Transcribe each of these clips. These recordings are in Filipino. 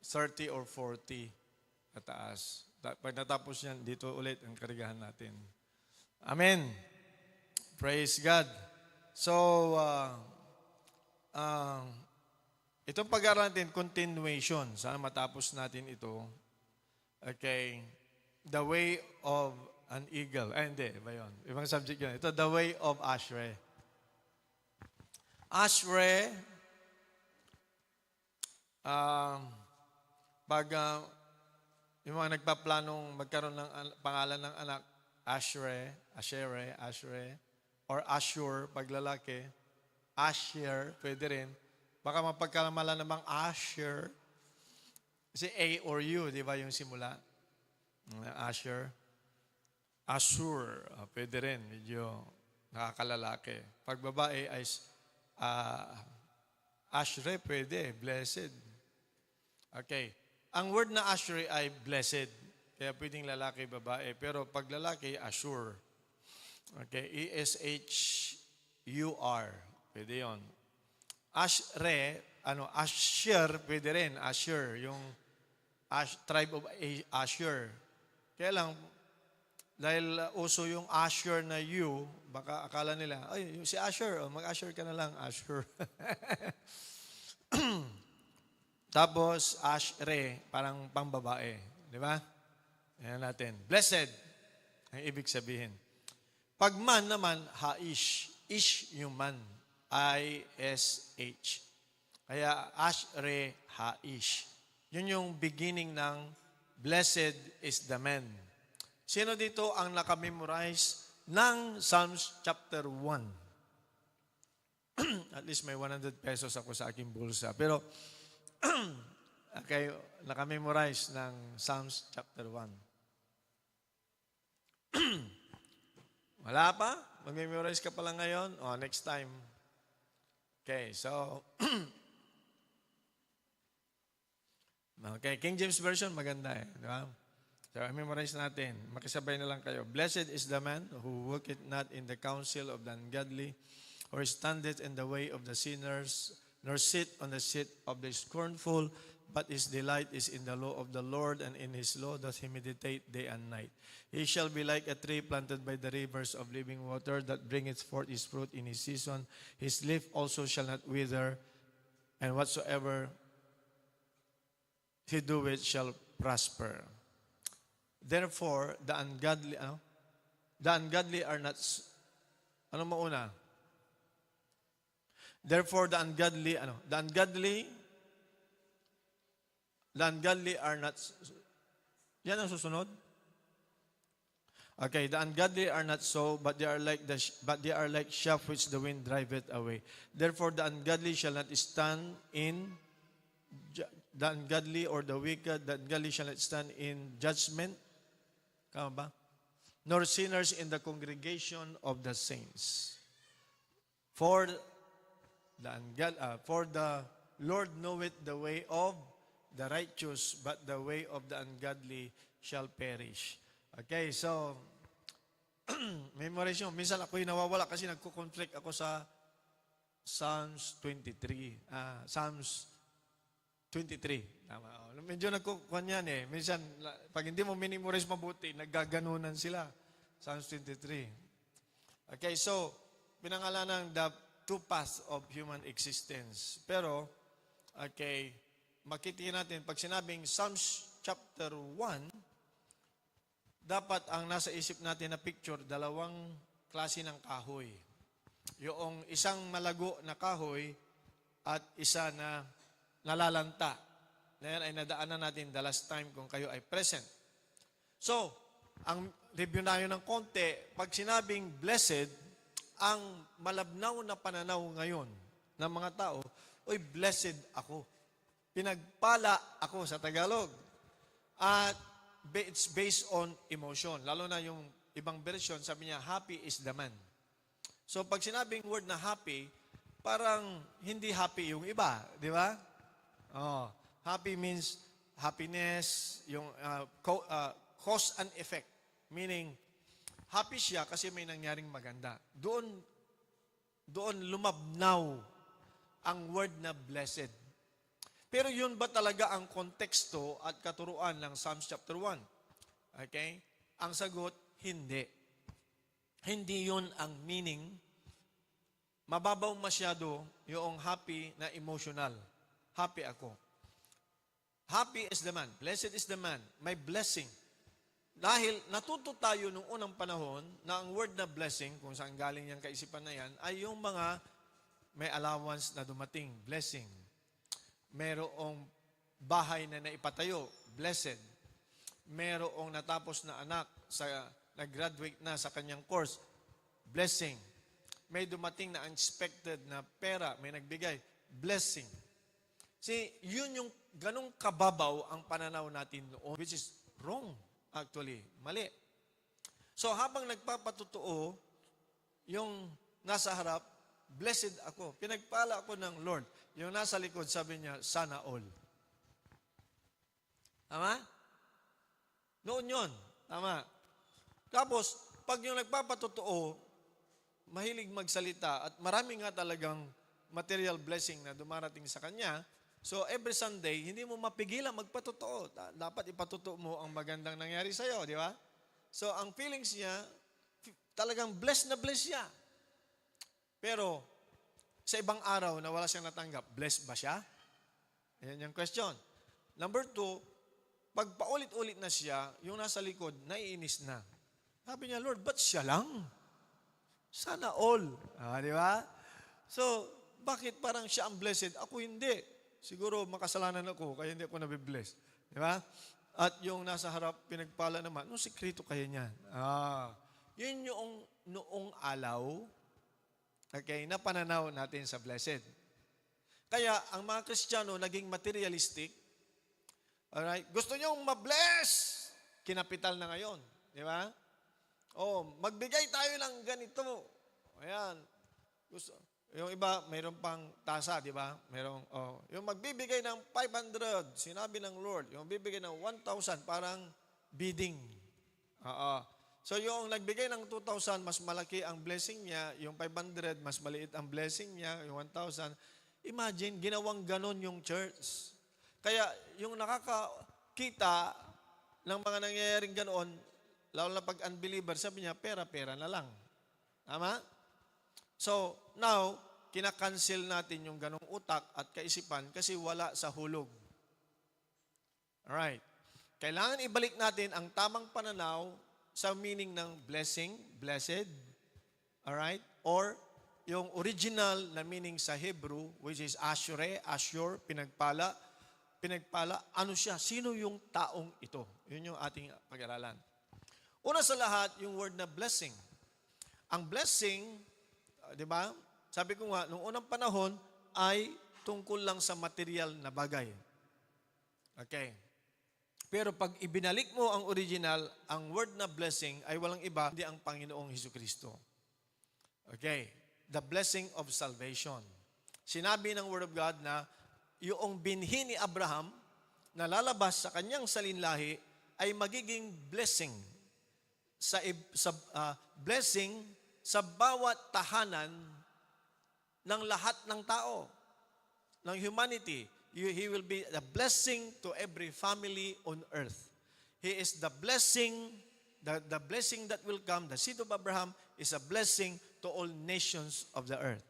30 or 40 kataas. Pag natapos yan, dito ulit ang karigahan natin. Amen. Praise God. So, itong pag-aaral natin, continuation. Sana matapos natin ito. Okay. The way of an eagle. Ay, hindi. Ba yun? Ibang subject yun. Ito, the way of Ashre. Ashre, pag yung mga nagpaplanong magkaroon ng pangalan ng anak, Ashre, or Ashur, pag lalaki, Asher, pwede rin. Baka mapagkalamalan namang Asher. Kasi A or U, di ba yung simula? Asher. Ashur, pwede rin. Medyo nakakalalaki. Pag babae ay Ashre, pwede. Blessed. Okay. Ang word na Ashre ay blessed. Kaya pwedeng lalaki, babae. Pero pag lalaki, Ashur. Okay. E-S-H-U-R. Pwede yun. Ashre, Asher, pwede rin. Asher, yung tribe of Asher. Kaya lang, dahil uso yung Asher na you, baka akala nila, ay, si Asher, mag-Asher ka na lang, Asher. Tapos, Ashre, parang pambabae. Di ba? Ayan natin. Blessed, ang ibig sabihin. Pag man naman, Haish. Ish yung man. I-S-H. Kaya, Ashre, Haish. Yun yung beginning ng blessed is the man. Sino dito ang nakamemorize ng Psalms chapter 1? At least may 100 pesos ako sa aking bulsa. Pero, okay, nakamemorize ng Psalms chapter 1. Wala pa? Mag-memorize ka pala ngayon? O, next time. Okay, so, okay, King James Version, maganda eh. Di ba? So, memorize natin. Makisabay na lang kayo. Blessed is the man who walketh not in the counsel of the ungodly, or standeth in the way of the sinners, nor sit on the seat of the scornful, but his delight is in the law of the Lord, and in his law doth he meditate day and night. He shall be like a tree planted by the rivers of living water, that bringeth forth his fruit in his season. His leaf also shall not wither, and whatsoever he doeth shall prosper. Therefore, the ungodly are not, ano mauna? Therefore, the ungodly are not, yan ang susunod? Okay, the ungodly are not so, but they are like chaff which the wind driveth away. Therefore, the ungodly shall not stand in, the ungodly or the wicked, the ungodly shall not stand in judgment. Kama ba? Nor sinners in the congregation of the saints. For the Lord knoweth the way of the righteous, but the way of the ungodly shall perish. Okay, so, memorize nyo. Minsan ako'y nawawala kasi nagko-conflict ako sa Psalms 23. Psalms 23. Tama. Medyo nagkukuhan yan eh. Minsan, pag hindi mo minimorize mabuti, naggaganunan sila. Psalms 23. Okay, so, pinangalanan ng the two paths of human existence. Pero, okay, makikita natin, pag sinabing Psalms chapter 1, dapat ang nasa isip natin na picture, dalawang klase ng kahoy. Yung isang malago na kahoy at isa na nalalanta. Na yan ay nadaanan natin the last time kung kayo ay present. So, ang review na yun ng konti, pag sinabing blessed, ang malabnaw na pananaw ngayon ng mga tao, oy, blessed ako. Pinagpala ako sa Tagalog. At it's based on emotion. Lalo na yung ibang version, sabi niya, happy is the man. So pag sinabing word na happy, parang hindi happy yung iba. Di ba? Oh, happy means happiness, yung cause and effect. Meaning, happy siya kasi may nangyaring maganda. Doon lumabnaw ang word na blessed. Pero yun ba talaga ang konteksto at katuruan ng Psalms chapter 1? Okay? Ang sagot, hindi. Hindi yun ang meaning. Mababaw masyado yung happy na emotional. Happy ako. Happy is the man. Blessed is the man. May blessing. Dahil natuto tayo nung unang panahon na ang word na blessing, kung saan galing yung kaisipan na yan, ay yung mga may allowance na dumating. Blessing. Merong bahay na naipatayo. Blessed. Merong natapos na anak, nag-graduate na sa kanyang course. Blessing. May dumating na unexpected na pera, may nagbigay. Blessing. See, yun yung ganong kababaw ang pananaw natin noon, which is wrong, actually. Mali. So, habang nagpapatotoo, yung nasa harap, blessed ako. Pinagpala ako ng Lord. Yung nasa likod, sabi niya, sana all. Tama? Noon yun. Tama. Tapos, pag yung nagpapatotoo, mahilig magsalita at marami nga talagang material blessing na dumarating sa kanya, so every Sunday, hindi mo mapigilan magpatotoo. Dapat ipatotoo mo ang magandang nangyari sa'yo, di ba? So ang feelings niya, talagang blessed na blessed siya. Pero sa ibang araw na wala siyang natanggap, blessed ba siya? Ayan yung question. Number 2, pag paulit-ulit na siya, yung nasa likod, naiinis na. Sabi niya, Lord, ba't siya lang? Sana all. Di ba? So, bakit parang siya ang blessed? Ako hindi. Siguro makasalanan ako, kaya hindi ako nabibless. Di ba? At yung nasa harap, pinagpala naman, anong sekreto kaya niyan? Yun yung noong alaw, okay, na pananaw natin sa blessed. Kaya, ang mga Kristiyano naging materialistic. Alright? Gusto niyong ma-bless. Kinapital na ngayon. Di ba? Magbigay tayo ng ganito. Ayan. Gusto. Yung iba, mayroon pang tasa, di ba? Yung magbibigay ng 500, sinabi ng Lord. Yung bibigay ng 1,000, parang bidding. So yung nagbigay ng 2,000, mas malaki ang blessing niya. Yung 500, mas maliit ang blessing niya. Yung 1,000. Imagine, ginawang ganon yung church. Kaya yung nakakakita ng mga nangyayaring ganoon, lalo na pag unbeliever, sabi niya, pera-pera na lang. Tama? So, now, kinakancel natin yung ganong utak at kaisipan kasi wala sa hulog. Alright. Kailangan ibalik natin ang tamang pananaw sa meaning ng blessing, blessed, alright? Or yung original na meaning sa Hebrew, which is Ashure, pinagpala, ano siya? Sino yung taong ito? Yun yung ating pag-aralan. Una sa lahat, yung word na blessing. Ang blessing, di ba? Sabi ko nga, noong unang panahon ay tungkol lang sa material na bagay. Okay. Pero pag ibinalik mo ang original, ang word na blessing ay walang iba, hindi ang Panginoong Hesukristo. Okay. The blessing of salvation. Sinabi ng Word of God na yung binhi ni Abraham na lalabas sa kanyang salinlahi ay magiging blessing blessing sa bawat tahanan ng lahat ng tao, ng humanity. He will be a blessing to every family on earth. He is the blessing, the blessing that will come, the seed of Abraham is a blessing to all nations of the earth.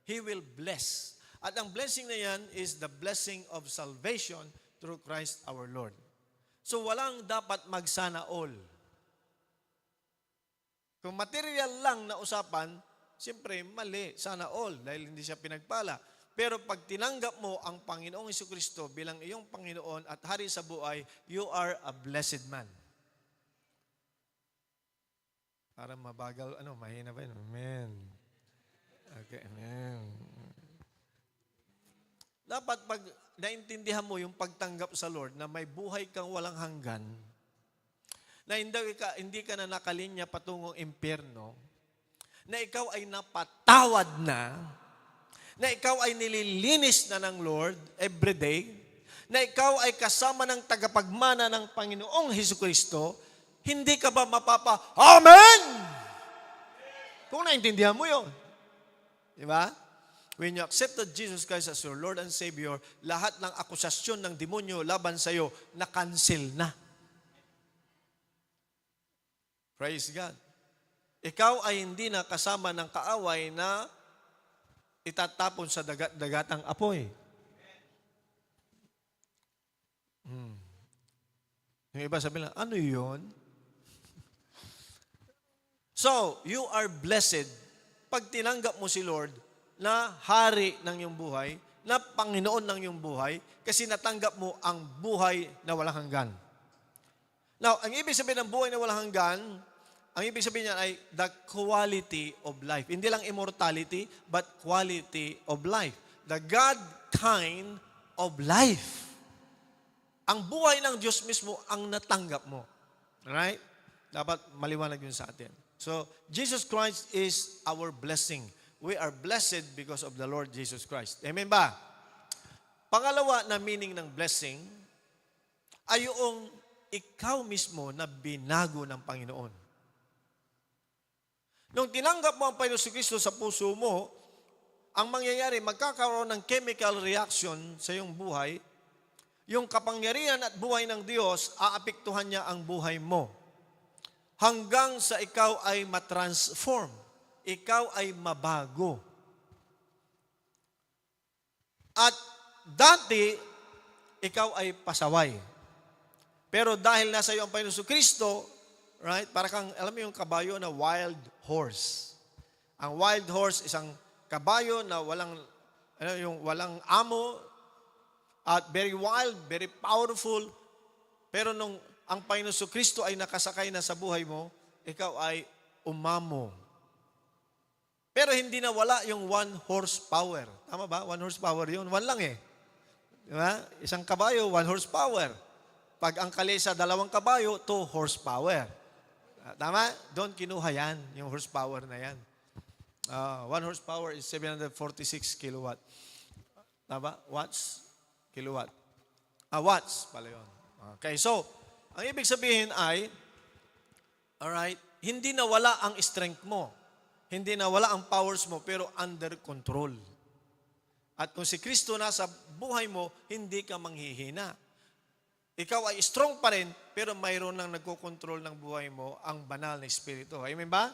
He will bless. At ang blessing na yan is the blessing of salvation through Christ our Lord. So walang dapat magsana all. Kung material lang na usapan, siyempre mali, sana all, dahil hindi siya pinagpala. Pero pag tinanggap mo ang Panginoong Hesukristo bilang iyong Panginoon at Hari sa buhay, you are a blessed man. Para mabagal, mahina ba yun? Amen. Okay, amen. Dapat pag naintindihan mo yung pagtanggap sa Lord na may buhay kang walang hanggan, na hindi ka na nakalinya patungong impyerno, na ikaw ay napatawad na ikaw ay nililinis na ng Lord everyday, na ikaw ay kasama ng tagapagmana ng Panginoong Hesukristo, hindi ka ba Amen! Kung naintindihan mo yun. Di ba? When you accepted Jesus Christ as your Lord and Savior, lahat ng akusasyon ng demonyo laban sa iyo, na-cancel na. Praise God. Ikaw ay hindi na kasama ng kaaway na itatapon sa dagatang apoy. Yung iba sabi lang, ano yun? So, you are blessed pag tinanggap mo si Lord na hari ng iyong buhay, na Panginoon ng iyong buhay, kasi natanggap mo ang buhay na walang hanggan. Now, ang ibig sabihin ng buhay na walang hanggan, ang ibig sabihin niya ay the quality of life. Hindi lang immortality, but quality of life. The God kind of life. Ang buhay ng Diyos mismo ang natanggap mo. Alright? Dapat maliwanag yun sa atin. So, Jesus Christ is our blessing. We are blessed because of the Lord Jesus Christ. Amen ba? Pangalawa na meaning ng blessing ay yung ikaw mismo na binago ng Panginoon. Nung tinanggap mo ang Panginoon Kristo sa puso mo, ang mangyayari, magkakaroon ng chemical reaction sa iyong buhay. Yung kapangyarihan at buhay ng Diyos, aapektuhan niya ang buhay mo. Hanggang sa ikaw ay matransform. Ikaw ay mabago. At dati, ikaw ay pasaway. Pero dahil nasa iyo ang Panginoon Kristo, right? Para kang, alam mo yung kabayo na wild horse. Ang wild horse, isang kabayo na walang amo, at very wild, very powerful. Pero nung ang Panginoon Kristo ay nakasakay na sa buhay mo, ikaw ay umamo. Pero hindi na wala yung 1 horsepower. Tama ba? 1 horsepower yun. 1 lang eh. Diba? Isang kabayo, 1 horsepower. Pag ang kalesa, 2 kabayo, 2 horsepower. Tama? Doon kinuha yan, yung horsepower na yan. 1 horsepower is 746 kilowatt. Tama? Watts? Kilowatt. Watts pala yun. Okay, so, ang ibig sabihin ay, alright, hindi nawala ang strength mo. Hindi nawala ang powers mo, pero under control. At kung si Kristo nasa buhay mo, hindi ka manghihina. Ikaw ay strong pa rin, pero mayroon nang nagkocontrol ng buhay mo, ang banal na Espiritu. Amen ba?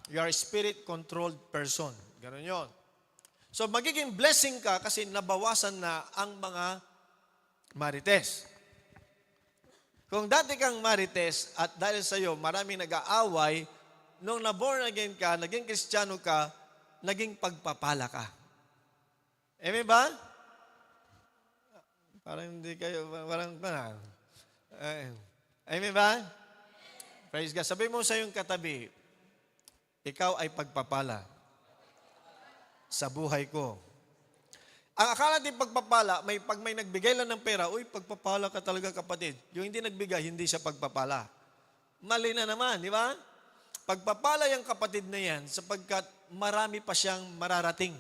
You are a spirit-controlled person. Ganon yun. So, magiging blessing ka kasi nabawasan na ang mga marites. Kung dati kang marites at dahil sa iyo maraming nag-aaway, nung na-born again ka, naging Kristiyano ka, naging pagpapala ka. Amen ba? Parang hindi kayo, parang. Amen ba? Praise God. Sabi mo sa iyong katabi, ikaw ay pagpapala sa buhay ko. Ang akala natin pagpapala, pag may nagbigay lang ng pera, uy, pagpapala ka talaga kapatid. Yung hindi nagbigay, hindi siya pagpapala. Mali na naman, di ba? Pagpapala yung kapatid na yan sapagkat marami pa siyang mararating.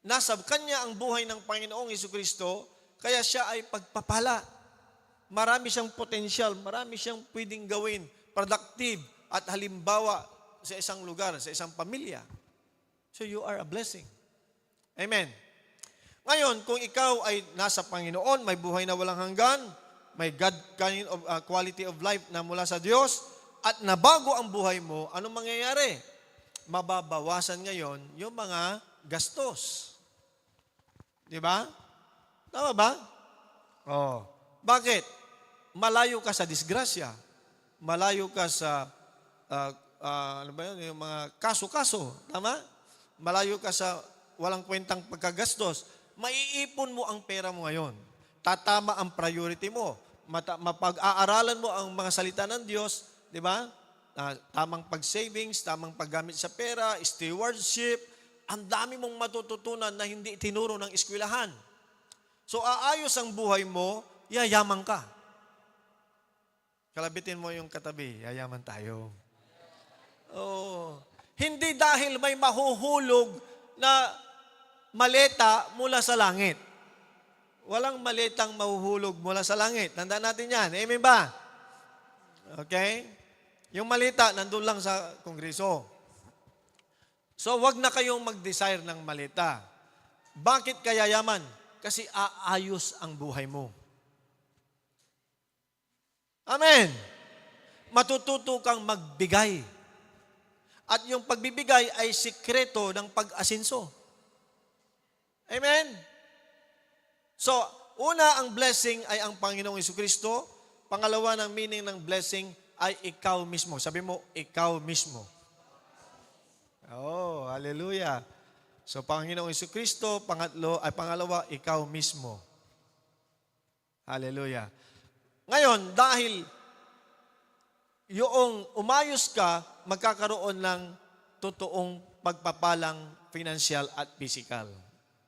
Nasa kanya ang buhay ng Panginoong Jesucristo, kaya siya ay pagpapala. Marami siyang potensyal, marami siyang pwedeng gawin, productive at halimbawa sa isang lugar, sa isang pamilya. So you are a blessing. Amen. Ngayon, kung ikaw ay nasa Panginoon, may buhay na walang hanggan, may God kind of quality of life na mula sa Diyos, at nabago ang buhay mo, anong mangyayari? Mababawasan ngayon yung mga gastos. Di ba? Tama ba? Oh. Bakit? Malayo ka sa disgrasya. Malayo ka sa ano ba yun? Yung mga kaso-kaso. Tama? Malayo ka sa walang kwentang pagkagastos. Maiipon mo ang pera mo ngayon. Tatama ang priority mo. Mapag-aaralan mo ang mga salita ng Diyos, di ba? Tamang pag-savings, tamang paggamit sa pera, stewardship. Ang dami mong matututunan na hindi tinuro ng eskwelahan. So, aayos ang buhay mo, yayaman ka. Kalabitin mo yung katabi, yayaman tayo. Oh. Hindi dahil may mahuhulog na maleta mula sa langit. Walang maletang mahuhulog mula sa langit. Tandaan natin yan. Amen ba? Okay? Yung malita, nandun lang sa kongreso. So, wag na kayong mag-desire ng malita. Bakit kaya yaman? Kasi aayos ang buhay mo. Amen. Matututo kang magbigay. At yung pagbibigay ay sikreto ng pag-asinso. Amen. So, una ang blessing ay ang Panginoong Jesucristo. Pangalawa ng meaning ng blessing ay ikaw mismo. Sabi mo, ikaw mismo. Oh, hallelujah. So, Panginoong Jesucristo, pangalawa, ikaw mismo. Hallelujah. Ngayon, dahil yung umayos ka, magkakaroon ng totoong pagpapalang financial at physical.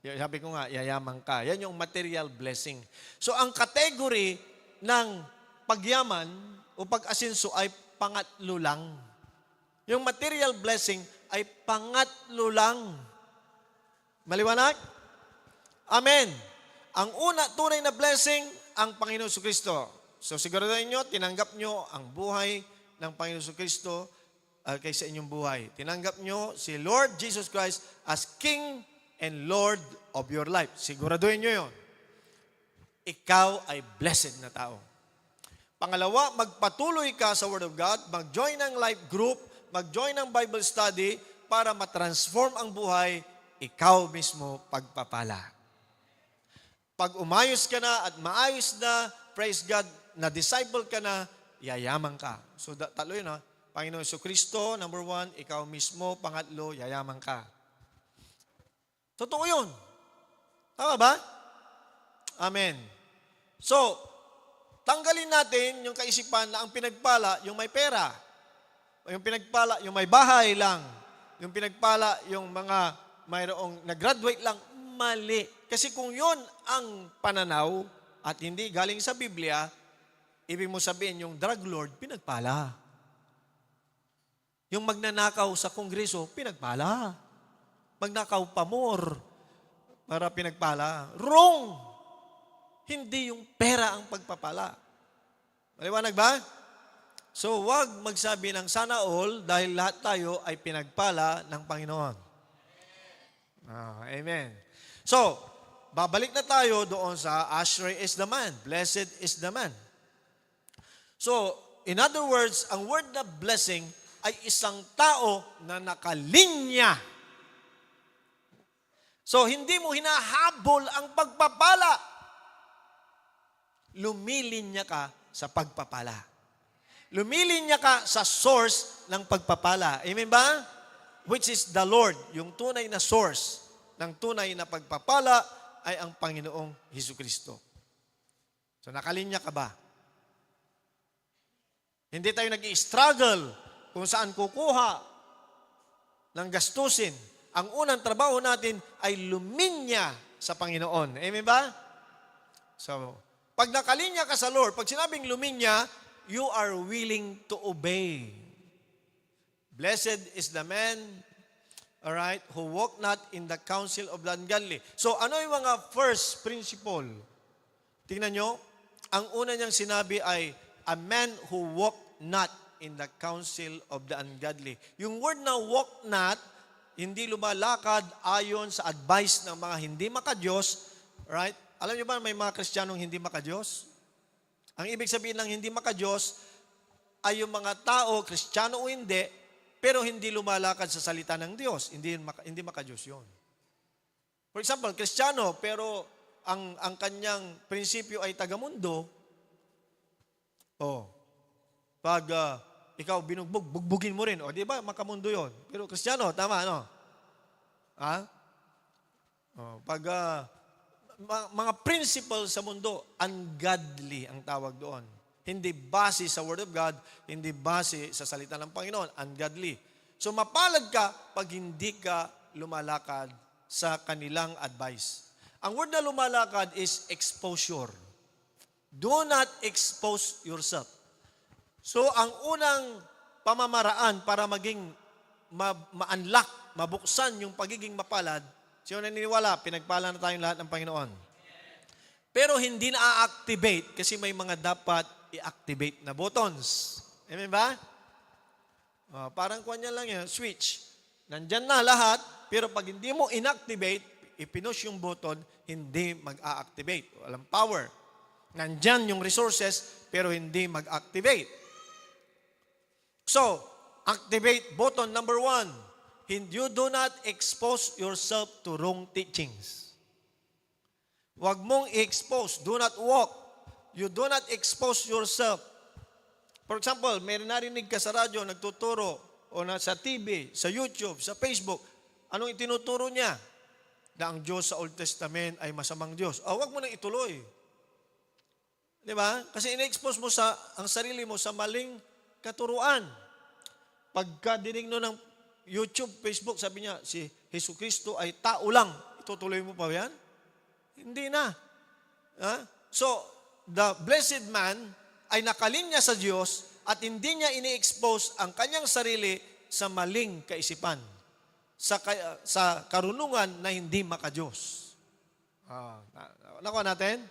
Sabi ko nga, yayaman ka. Yan yung material blessing. So, ang category ng pagyaman o pag-asinso ay pangatlo lang. Yung material blessing ay pangatlo lang. Maliwanag? Amen. Ang una, tunay na blessing, ang Panginoon Jesucristo. So siguraduhin nyo, tinanggap nyo ang buhay ng Panginoon Jesucristo kaysa inyong buhay. Tinanggap nyo si Lord Jesus Christ as King and Lord of your life. Siguraduhin nyo yun. Ikaw ay blessed na tao. Pangalawa, magpatuloy ka sa Word of God, mag-join ng life group, mag-join ng Bible study para matransform ang buhay, ikaw mismo pagpapala. Pag umayos ka na at maayos na, praise God, na disciple ka na, yayaman ka. So, tatlo yun ha. Panginoon Jesucristo, number 1, ikaw mismo, pangatlo, yayaman ka. Totoo yun. Tama ba? Amen. So, tanggalin natin yung kaisipan na ang pinagpala, yung may pera. Yung pinagpala, yung may bahay lang. Yung pinagpala, yung mga mayroong nag-graduate lang, mali. Kasi kung yun ang pananaw at hindi galing sa Biblia, ibig mo sabihin yung drug lord, pinagpala. Yung magnanakaw sa kongreso, pinagpala. Magnakaw pa more para pinagpala. Wrong! Hindi yung pera ang pagpapala. Maliwanag ba? So, wag magsabi ng sana all dahil lahat tayo ay pinagpala ng Panginoon. Amen. So, babalik na tayo doon sa Ashrei is the man, blessed is the man. So, in other words, ang word na blessing ay isang tao na nakalinya. So, hindi mo hinahabol ang pagpapala. Lumilinya ka sa pagpapala. Lumilinya ka sa source ng pagpapala. Amen ba? Which is the Lord. Yung tunay na source ng tunay na pagpapala ay ang Panginoong Jesucristo. So, nakalinya ka ba? Hindi tayo nag-i-struggle kung saan kukuha ng gastusin. Ang unang trabaho natin ay luminya sa Panginoon. Amen ba? So, pag nakalinya ka sa Lord, pag sinabing luminya, you are willing to obey. Blessed is the man, all right, who walk not in the counsel of the ungodly. So, ano yung mga first principle? Tingnan nyo, ang una niyang sinabi ay, a man who walk not in the counsel of the ungodly. Yung word na walk not, hindi lumalakad ayon sa advice ng mga hindi makadiyos, right? Alam niyo ba may mga Kristiyanong hindi makadiyos? Ang ibig sabihin ng hindi makadiyos ay yung mga tao, Kristiyano o hindi, pero hindi lumalakad sa salita ng Diyos. Hindi makadiyos yun. For example, Kristiyano, pero ang kanyang prinsipyo ay tagamundo. Pag ikaw binugbog, bugbugin mo rin. O, di ba? Makamundo yon. Pero Kristiyano, tama, ano? Ha? Pag mga principle sa mundo, ungodly ang tawag doon. Hindi base sa Word of God, hindi base sa salita ng Panginoon, ungodly. So mapalad ka pag hindi ka lumalakad sa kanilang advice. Ang word na lumalakad is exposure. Do not expose yourself. So ang unang pamamaraan para maging ma-unlock, mabuksan yung pagiging mapalad, sino naniniwala, pinagpala na tayong lahat ng Panginoon. Pero hindi na-activate kasi may mga dapat i-activate na buttons. Amen ba? Parang kanya lang yan, switch. Nandyan na lahat, pero pag hindi mo inactivate, ipinush yung button, hindi mag-a-activate. Walang power. Nandyan yung resources, pero hindi mag-activate. So, activate button number 1. You do not expose yourself to wrong teachings. Huwag mong i-expose. Do not walk. You do not expose yourself. For example, may narinig ka sa radyo, nagtuturo, o sa TV, sa YouTube, sa Facebook. Anong itinuturo niya? Na ang Diyos sa Old Testament ay masamang Diyos. Huwag mo nang ituloy. Di ba? Kasi ina-expose mo ang sarili mo sa maling katuruan. Pagka dinig no ng YouTube, Facebook, sabi niya, si Hesus Kristo ay tao lang. Itutuloy mo pa yan? Hindi na. So, the blessed man ay nakalinya sa Diyos at hindi niya ini-expose ang kanyang sarili sa maling kaisipan, sa karunungan na hindi maka-Diyos. Nakuha natin?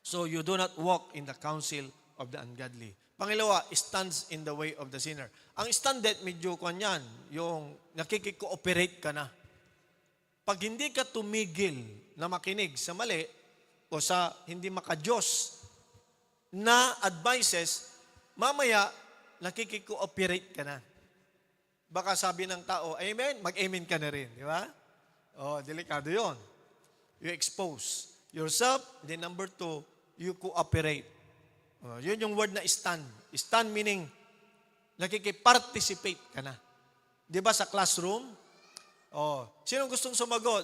So, you do not walk in the counsel of the ungodly. Pangalawa, stands in the way of the sinner. Ang standet, medyo kanyan, yung nakikikooperate ka na. Pag hindi ka tumigil na makinig sa mali o sa hindi maka-Diyos na advices, mamaya nakikikooperate ka na. Baka sabi ng tao, amen, mag-amen ka na rin. Di ba? Delikado yon. You expose yourself. Then number 2, you cooperate. Yun yung word na stand. Stand meaning, nakikiparticipate ka na. Di ba sa classroom? Sino gustong sumagot?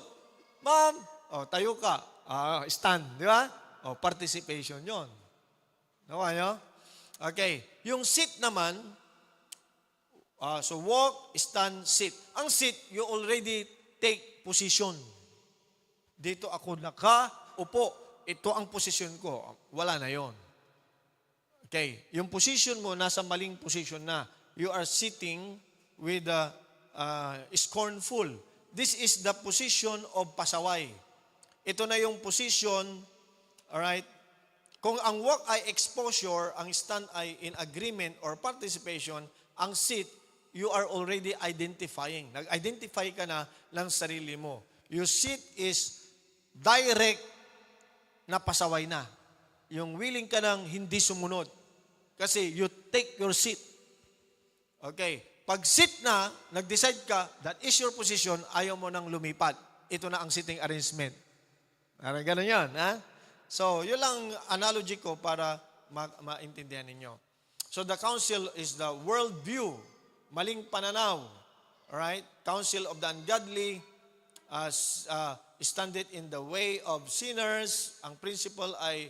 Ma'am, tayo ka. Stand, di ba? Participation yon. Nakuha nyo? Okay. Yung sit naman, so walk, stand, sit. Ang sit, you already take position. Dito ako nakaupo. Ito ang position ko. Wala na yon. Okay. Yung position mo, nasa maling position na. You are sitting with scornful. This is the position of pasaway. Ito na yung position, alright, kung ang walk ay exposure, ang stand ay in agreement or participation, ang sit, you are already identifying. Nag-identify ka na ng sarili mo. Your sit is direct na pasaway na. Yung willing ka ng hindi sumunod. Kasi you take your seat. Okay. Pag sit na, nag-decide ka, that is your position, ayaw mo nang lumipat. Ito na ang sitting arrangement. Parang ganun yan, ha? So, yun lang analogy ko para maintindihan ninyo. So, the counsel is the world view, maling pananaw. Alright? Counsel of the ungodly, standeth in the way of sinners. Ang principle ay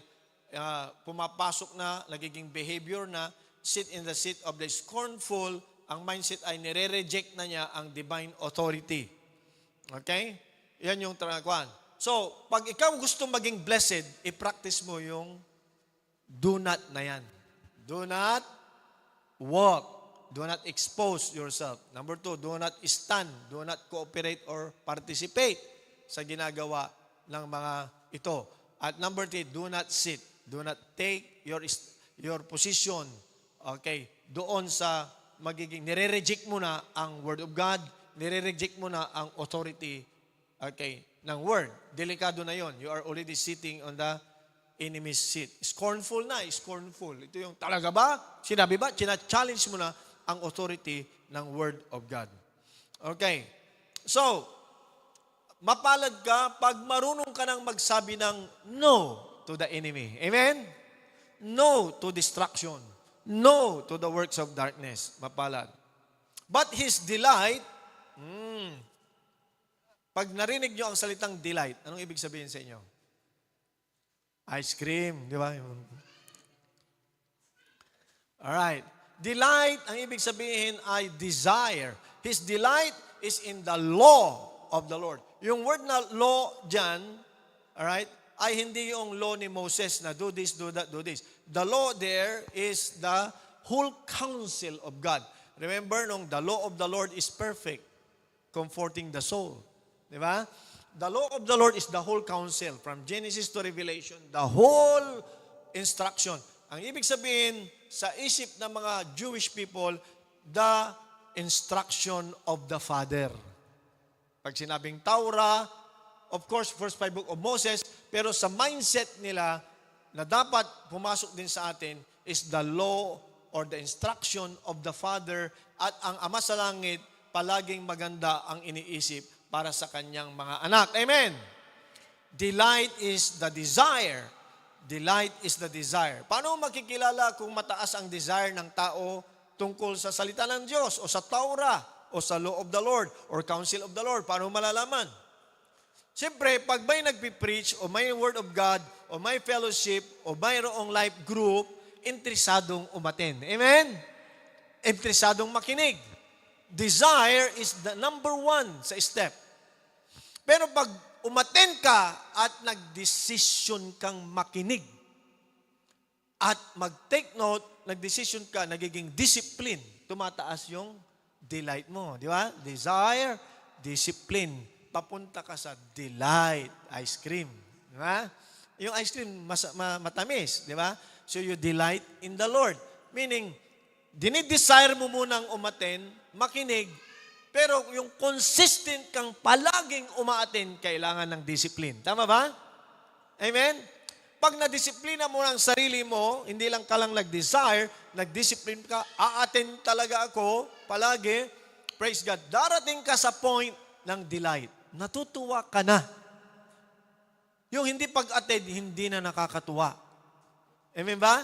pumapasok na, nagiging behavior na, sit in the seat of the scornful. Ang mindset ay nire-reject na niya ang divine authority. Okay? Yan yung tranakwan. So, pag ikaw gusto maging blessed, i-practice mo yung do not na yan. Do not walk. Do not expose yourself. Number 2, do not stand. Do not cooperate or participate sa ginagawa ng mga ito. At number 3, do not sit. Do not take your position. Okay? Doon sa magiging, nire-reject mo na ang Word of God, nire-reject mo na ang authority, okay, ng Word. Delikado na yon. You are already sitting on the enemy's seat. Scornful na, scornful. Ito yung talaga ba? Sinabi ba? China-challenge mo na ang authority ng Word of God. Okay. So, mapalad ka pag marunong ka nang magsabi ng no to the enemy. Amen? No to distraction. No to the works of darkness. Mapalad. But his delight, pag narinig nyo ang salitang delight, anong ibig sabihin sa inyo? Ice cream, di ba? Alright. Delight, ang ibig sabihin ay desire. His delight is in the law of the Lord. Yung word na law dyan, alright, ay hindi yung law ni Moses na do this, do that, do this. The law there is the whole counsel of God. Remember, the law of the Lord is perfect, comforting the soul. Di ba? The law of the Lord is the whole counsel, from Genesis to Revelation, the whole instruction. Ang ibig sabihin, sa isip ng mga Jewish people, the instruction of the Father. Pag sinabing Torah, of course, first 5 book of Moses, pero sa mindset nila na dapat pumasok din sa atin is the law or the instruction of the Father, at ang Ama sa Langit palaging maganda ang iniisip para sa kanyang mga anak. Amen! Delight is the desire. Delight is the desire. Paano makikilala kung mataas ang desire ng tao tungkol sa salita ng Diyos o sa Torah o sa law of the Lord or counsel of the Lord? Paano malalaman? Siyempre, pag may nagpipreach o may word of God o may fellowship o mayroong life group, interesadong umaten. Amen? Interesadong makinig. Desire is the number 1 sa step. Pero pag umaten ka at nagdesisyon kang makinig at mag-take note, nagdesisyon ka, nagiging discipline, tumataas yung delight mo. Di ba? Desire, discipline. Papunta ka sa delight, ice cream. Di ba? Yung ice cream, matamis. Di ba? So you delight in the Lord. Meaning, dinidesire mo munang umaten, makinig, pero yung consistent kang palaging umaaten, kailangan ng discipline. Tama ba? Amen? Pag nadisiplina mo ang sarili mo, hindi lang ka lang nag-desire, nag-discipline ka, aaten talaga ako, palagi, praise God, darating ka sa point ng delight. Natutuwa ka na. Yung hindi pag-attend, hindi na nakakatuwa. Amen ba?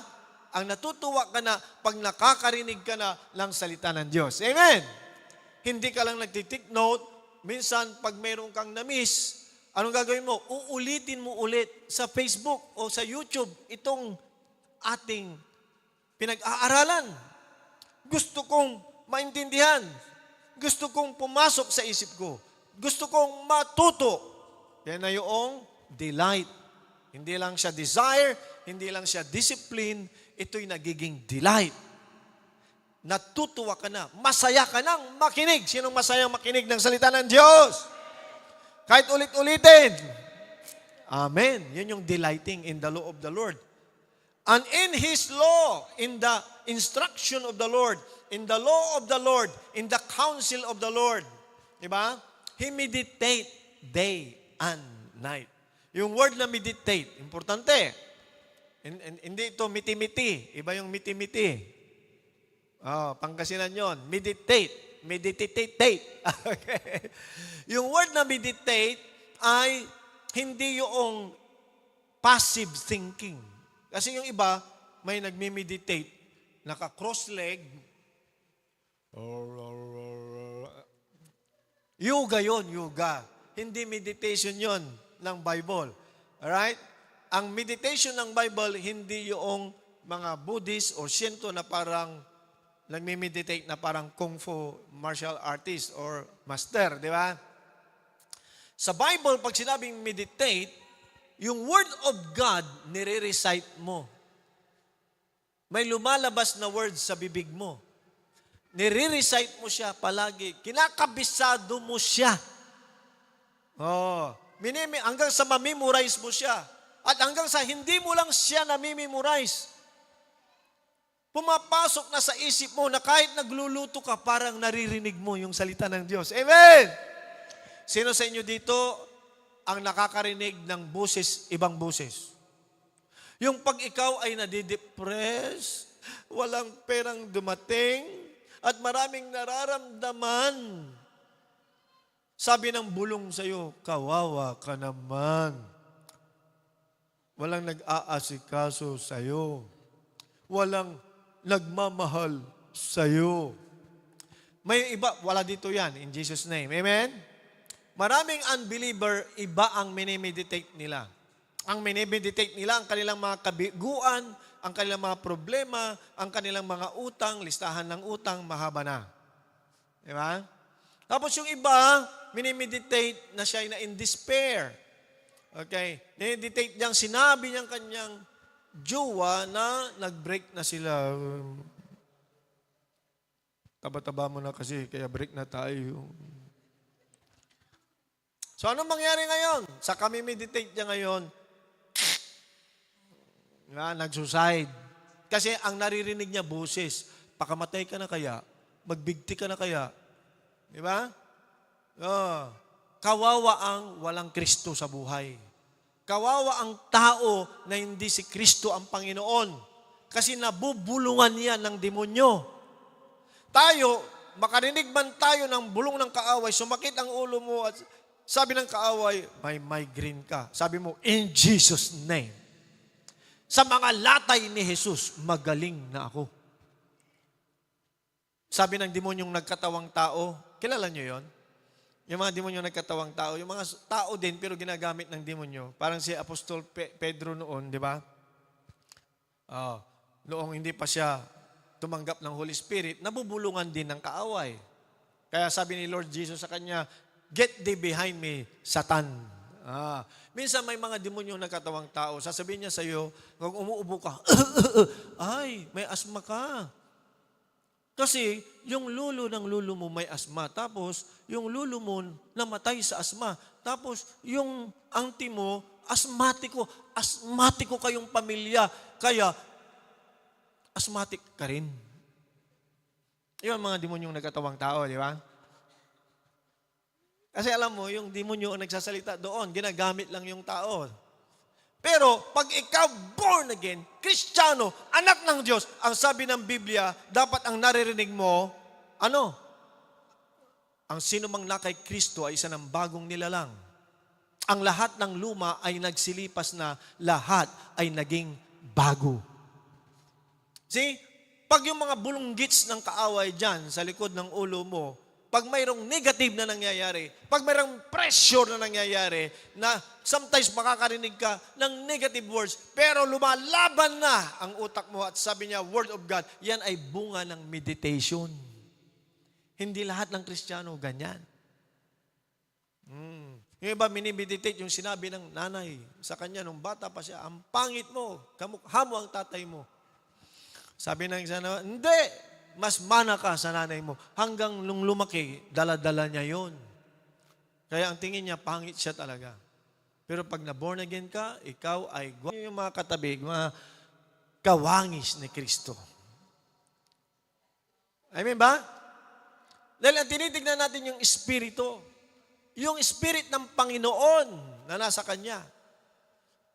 Ang natutuwa ka na pag nakakarinig ka na ng salita ng Diyos. Amen? Hindi ka lang nagtitik note. Minsan, pag mayroon kang na-miss, anong gagawin mo? Uulitin mo ulit sa Facebook o sa YouTube itong ating pinag-aaralan. Gusto kong maintindihan. Gusto kong pumasok sa isip ko. Gusto kong matuto. Yan na yung delight. Hindi lang siya desire, hindi lang siya discipline, ito'y nagiging delight. Natutuwa ka na, masaya ka nang makinig. Sinong masayang makinig ng salita ng Diyos? Kahit ulit-ulitin. Amen. Yun yung delighting in the law of the Lord. And in His law, in the instruction of the Lord, in the law of the Lord, in the counsel of the Lord, diba? He meditate day and night. Yung word na meditate, importante. Hindi ito miti-miti. Iba yung miti-miti. Pangasinan yon. Meditate. Meditate. Okay. Yung word na meditate ay hindi yung passive thinking. Kasi yung iba, may nagme-meditate, naka-cross leg. Yoga yon, yoga. Hindi meditation yon ng Bible. Alright? Ang meditation ng Bible, hindi yung mga Buddhist o Shinto na parang nagme-meditate na parang kung fu martial artist or master, di ba? Sa Bible, pag sinabing meditate, yung Word of God, nire-recite mo. May lumalabas na words sa bibig mo. Nire-recite mo siya palagi. Kinakabisado mo siya. Hanggang sa mamemorize mo siya. At hanggang sa hindi mo lang siya namimemorize. Pumapasok na sa isip mo na kahit nagluluto ka, parang naririnig mo yung salita ng Diyos. Amen! Sino sa inyo dito ang nakakarinig ng boses, ibang boses? Yung pag ikaw ay nadidepress, walang perang dumating, at maraming nararamdaman, sabi ng bulong sa'yo, kawawa ka naman. Walang nag-aasikaso sa'yo. Walang nagmamahal sa'yo. May iba, wala dito yan, in Jesus' name. Amen? Maraming unbeliever, iba ang minimeditate nila. Ang minimeditate nila, ang kanilang mga kabiguan, ang kanilang mga problema, ang kanilang mga utang, listahan ng utang, mahaba na. Diba? Tapos yung iba, minimeditate na siya na in despair. Okay? Minimeditate niyang sinabi niyang kanyang jowa na nag-break na sila. Taba-taba mo na kasi, kaya break na tayo. So, anong mangyari ngayon? Sa kami meditate niya ngayon, nag-suicide. Kasi ang naririnig niya boses, pakamatay ka na kaya, Magbigti ka na kaya. Di ba? Oh. Kawawa ang walang Kristo sa buhay. Kawawa ang tao na hindi si Kristo ang Panginoon. Kasi nabubulungan yan ng demonyo. Tayo, makarinig man tayo ng bulong ng kaaway, sumakit ang ulo mo at sabi ng kaaway, may migraine ka. Sabi mo, in Jesus' name. Sa mga latay ni Jesus, magaling na ako. Sabi ng demonyong nagkatawang tao, kilala nyo yon? Yung mga demonyong nagkatawang tao, yung mga tao din pero ginagamit ng demonyo. Parang si Apostol Pedro noon, di ba? Noong hindi pa siya tumanggap ng Holy Spirit, nabubulungan din ng kaaway. Kaya sabi ni Lord Jesus sa kanya, get thee behind me, Satan. Minsan may mga demonyong nagkatawang tao, sasabihin niya sa iyo, kung umuubo ka, ay, may asma ka. Kasi yung lulo ng lulo mo may asma. Tapos yung lulo mo namatay sa asma. Tapos yung auntie mo, asmatiko. Asmatiko kayong pamilya. Kaya, asmatic ka rin. Yung mga demonyong nagkatawang tao, di ba? Kasi alam mo, yung demonyo ang nagsasalita doon, ginagamit lang yung tao. Pero pag ikaw born again, Kristiyano, anak ng Diyos, ang sabi ng Biblia, dapat ang naririnig mo, ano? Ang sino mang na kay Kristo ay isa ng bagong nilalang. Ang lahat ng luma ay nagsilipas na, lahat ay naging bago. See? Pag yung mga bulunggits ng kaaway dyan sa likod ng ulo mo, pag mayroong negative na nangyayari, pag mayroong pressure na nangyayari, na sometimes makakarinig ka ng negative words, pero lumalaban na ang utak mo at sabi niya, Word of God, yan ay bunga ng meditation. Hindi lahat ng Kristiyano ganyan. Yung iba, minimeditate yung sinabi ng nanay sa kanya nung bata pa siya, ang pangit mo, kamukha mo ang tatay mo. Sabi ng isa na, hindi, mas mana ka sa nanay mo. Hanggang nung lumaki, dala-dala niya yon. Kaya ang tingin niya, pangit siya talaga. Pero pag na-born again ka, ikaw ay yung mga katabi, mga kawangis ni Kristo. Amen ba? Dahil ang tinitignan natin yung Espiritu. Yung Spirit ng Panginoon na nasa Kanya.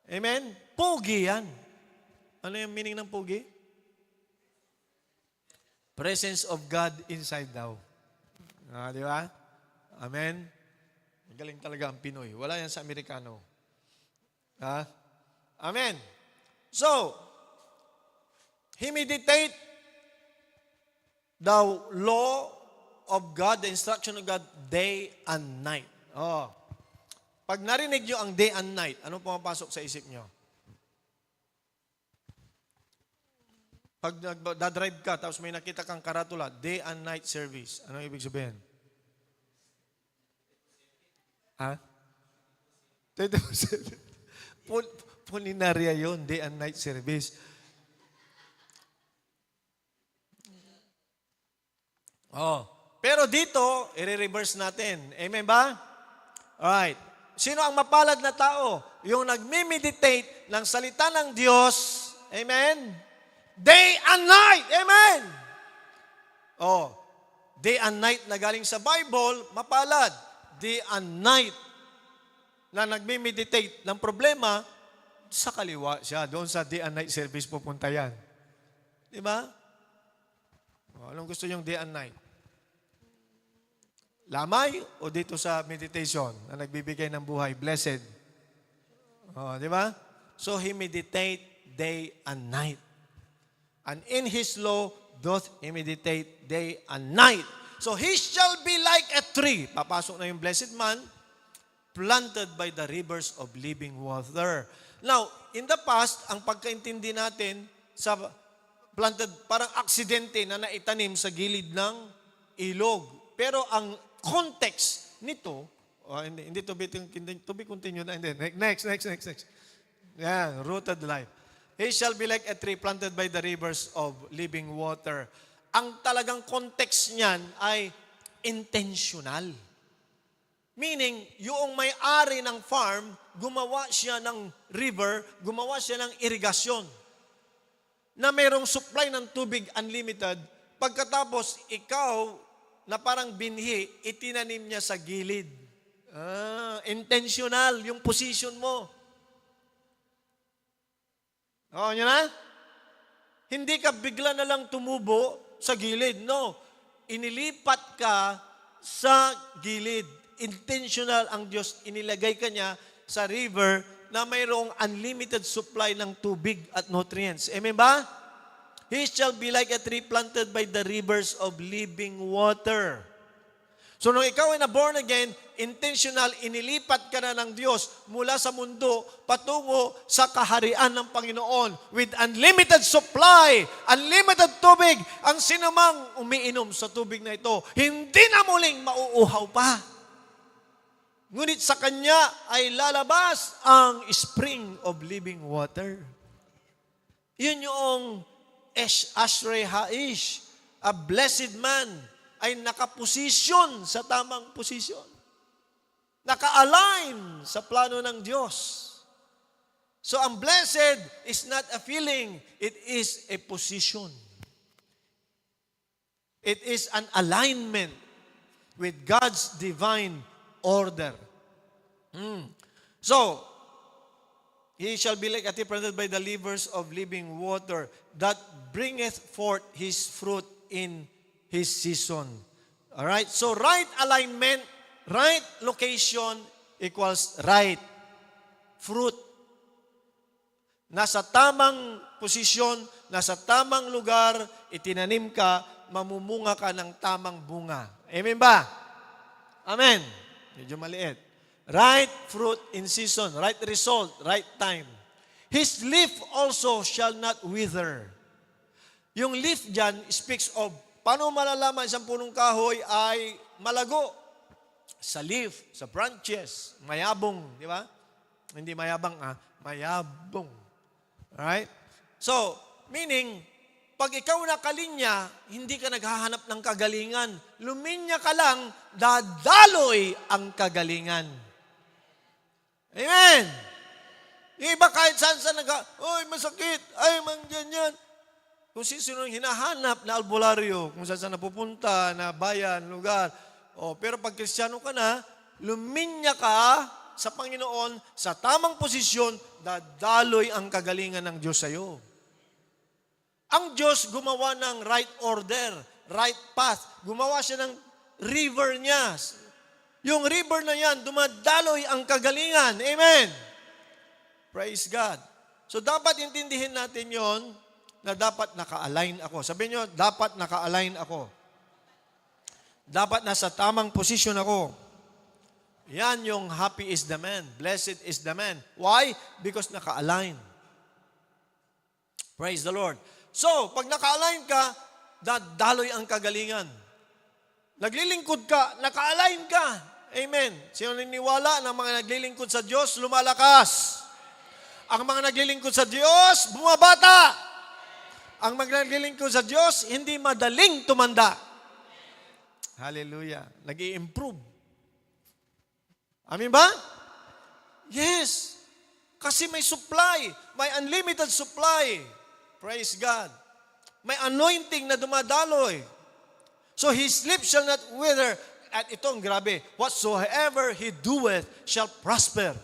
Amen? Pogi yan. Ano yung meaning ng pogi? Presence of God inside daw. Di ba? Amen? Galing talaga ang Pinoy. Wala yan sa Amerikano. Amen. So, he meditate the law of God, the instruction of God, day and night. Pag narinig nyo ang day and night, ano pumapasok sa isip nyo? Pag nagdadrive ka, tapos may nakita kang karatula, day and night service. Ano ibig sabihin? Pulinarya yun, day and night service. Pero dito, i-reverse natin. Amen ba? Alright. Sino ang mapalad na tao? Yung nagme-meditate ng salita ng Diyos. Amen? Day and night. Amen. Day and night na galing sa Bible, mapalad. Day and night na nagme-meditate ng problema, sa kaliwa siya. Doon sa day and night service pupunta yan. Di ba? Anong gusto yung day and night? Lamay o dito sa meditation na nagbibigay ng buhay? Blessed. Di ba? So he meditate day and night. And in His law doth he meditate day and night. So he shall be like a tree. Papasok na yung blessed man, planted by the rivers of living water. Now, in the past, ang pagkaintindi natin sa planted, parang aksidente na naitanim sa gilid ng ilog. Pero ang context nito, hindi to be continued. Next. Yeah, rooted life. He shall be like a tree planted by the rivers of living water. Ang talagang context niyan ay intentional. Meaning, yung may-ari ng farm, gumawa siya ng river, gumawa siya ng irigasyon. Na mayroong supply ng tubig unlimited, Pagkatapos, ikaw, na parang binhi, itinanim niya sa gilid. Intentional yung position mo. Oo, nyo na? Hindi ka bigla na lang tumubo sa gilid. No. Inilipat ka sa gilid. Intentional ang Diyos. Inilagay ka niya sa river na mayroong unlimited supply ng tubig at nutrients. Amen ba? He shall be like a tree planted by the rivers of living water. So nung ikaw ay na-born again, intentional, inilipat ka na ng Diyos mula sa mundo patungo sa kaharian ng Panginoon with unlimited supply, unlimited tubig. Ang sinumang umiinom sa tubig na ito, hindi na muling mauuhaw pa. Ngunit sa Kanya ay lalabas ang spring of living water. Yun yung Ashrei Haish, a blessed man, ay nakaposisyon sa tamang posisyon. Naka-align sa plano ng Diyos. So ang blessed is not a feeling, it is a position. It is an alignment with God's divine order. So, he shall be like a tree planted by the rivers of living water that bringeth forth his fruit in his season. Alright? So, right alignment, right location equals right fruit. Nasa tamang posisyon, nasa tamang lugar, itinanim ka, mamumunga ka ng tamang bunga. Amen ba? Amen. Medyo maliit. Right fruit in season, right result, right time. His leaf also shall not wither. Yung leaf dyan speaks of, paano malalaman isang punong kahoy ay malago? Sa leaf, sa branches, mayabong, di ba? Hindi mayabang, mayabong. Alright? So, meaning, pag ikaw nakalinya, hindi ka naghahanap ng kagalingan. Luminya ka lang, dadaloy ang kagalingan. Amen! Yung iba kahit saan oy, masakit, ay, ganyan. Kung sino hinahanap na albularyo, kung saan napupunta, na bayan, lugar. Pero pag Kristiyano ka na, luminya ka sa Panginoon, sa tamang posisyon, dadaloy ang kagalingan ng Diyos sa'yo. Ang Diyos gumawa ng right order, right path. Gumawa siya ng river niya. Yung river na yan, dumadaloy ang kagalingan. Amen! Praise God. So dapat intindihin natin yon na dapat naka-align ako. Sabihin nyo, dapat naka-align ako. Dapat nasa tamang posisyon ako. Yan yung happy is the man. Blessed is the man. Why? Because naka-align. Praise the Lord. So, pag naka-align ka, dadaloy ang kagalingan. Naglilingkod ka, naka-align ka. Amen. Sino niniwala na mga naglilingkod sa Diyos, lumalakas. Ang mga naglilingkod sa Diyos, bumabata. Ang mga naglilingkod sa Diyos, hindi madaling tumanda. Hallelujah. Nag-i-improve. Amin ba? Yes. Kasi may supply. May unlimited supply. Praise God. May anointing na dumadaloy. So his lips shall not wither. At itong grabe, whatsoever he doeth shall prosper.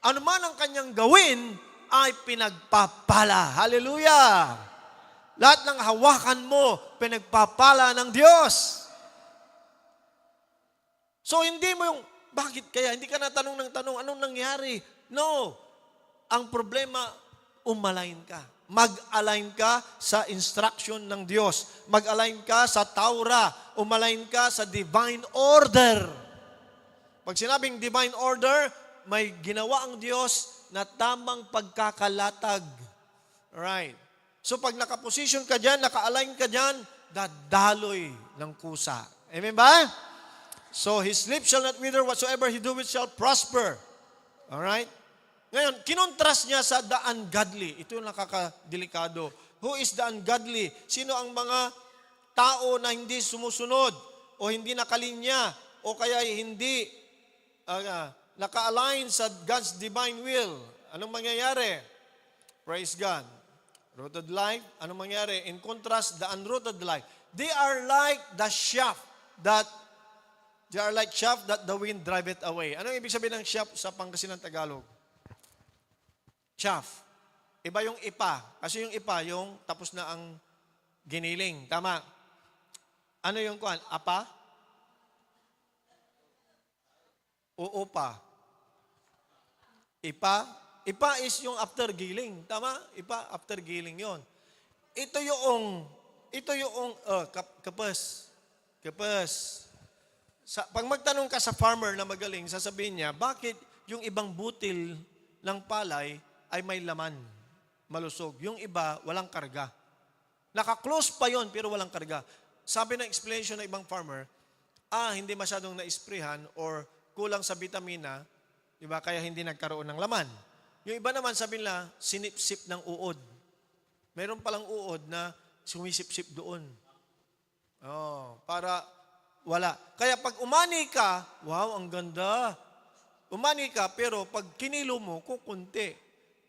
Ano man ang kanyang gawin ay pinagpapala. Hallelujah! Lahat ng hawakan mo, pinagpapala ng Diyos. So hindi mo yung, bakit kaya? Hindi ka natanong ng tanong, anong nangyari? No. Ang problema, umalain ka. Mag-align ka sa instruction ng Diyos. Mag-align ka sa Taura. Umalain ka sa divine order. Pag sinabing divine order, may ginawa ang Diyos na tamang pagkakalatag. Right. So pag nakaposition ka dyan, naka-align ka dyan, dadaloy ng kusa. Amen ba? So his lips shall not wither, whatsoever he doeth shall prosper. Alright? Ngayon, kinontrast niya sa the ungodly. Ito yung nakakadelikado. Who is the ungodly? Sino ang mga tao na hindi sumusunod o hindi nakalinya o kaya hindi naka-align sa God's divine will? Anong mangyayari? Praise God. Rooted life, anong mangyari? In contrast, the unrooted life. They are like the shaft that the wind driveth away. Anong ibig sabihin ng shaft sa Pangasinan Tagalog? Shaft. Iba yung ipa. Kasi yung ipa, yung tapos na ang giniling. Tama. Ano yung kuan? Apa? O upa? Ipa? Ipa is yung after giling. Tama? Ipa, after giling yon. Ito yung kapes. Pag magtanong ka sa farmer na magaling, sasabihin niya, bakit yung ibang butil ng palay ay may laman, malusog. Yung iba, walang karga. Naka-close pa yon pero walang karga. Sabi ng explanation ng ibang farmer, hindi masyadong na-isprehan or kulang sa vitamina, di ba? Kaya hindi nagkaroon ng laman. Yung iba naman, sabi nila, sinip-sip ng uod. Meron palang uod na sumisip-sip doon. Para wala. Kaya pag umani ka, wow, ang ganda. Umani ka, pero pag kinilo mo, kukunti.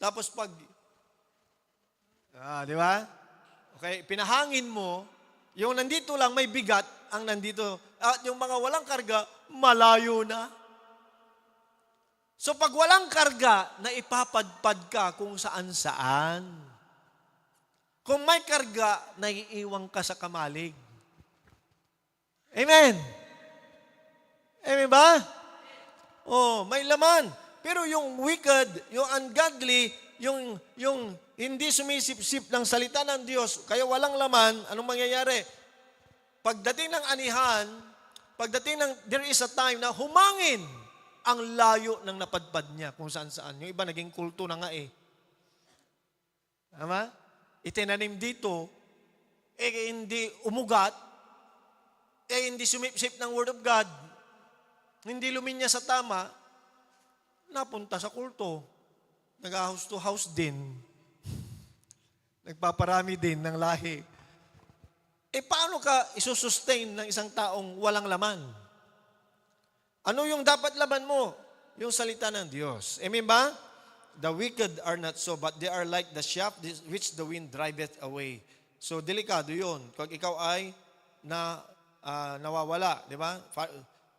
Tapos pag, di ba? Okay, pinahangin mo, yung nandito lang may bigat, ang nandito, at yung mga walang karga, malayo na. So pag walang karga, naipapadpad ka kung saan-saan. Kung may karga, naiiwang ka sa kamalig. Amen? Amen ba? May laman. Pero yung wicked, yung ungodly, yung hindi sumisip-sip ng salita ng Diyos, kaya walang laman, anong mangyayari? Pagdating ng anihan, there is a time na humangin ang layo ng napadpad niya kung saan-saan. Yung iba naging kulto na nga eh. Tama? Itinanim dito, hindi umugat, hindi sumipsip ng Word of God, hindi luminya sa tama, napunta sa kulto. Nag-house to house din. Nagpaparami din ng lahi. Paano ka isusustain ng isang taong walang laman? Ano yung dapat laban mo? Yung salita ng Diyos. Amen ba? The wicked are not so, but they are like the shaft which the wind driveth away. So, delikado yun. Kung ikaw ay nawawala, di ba?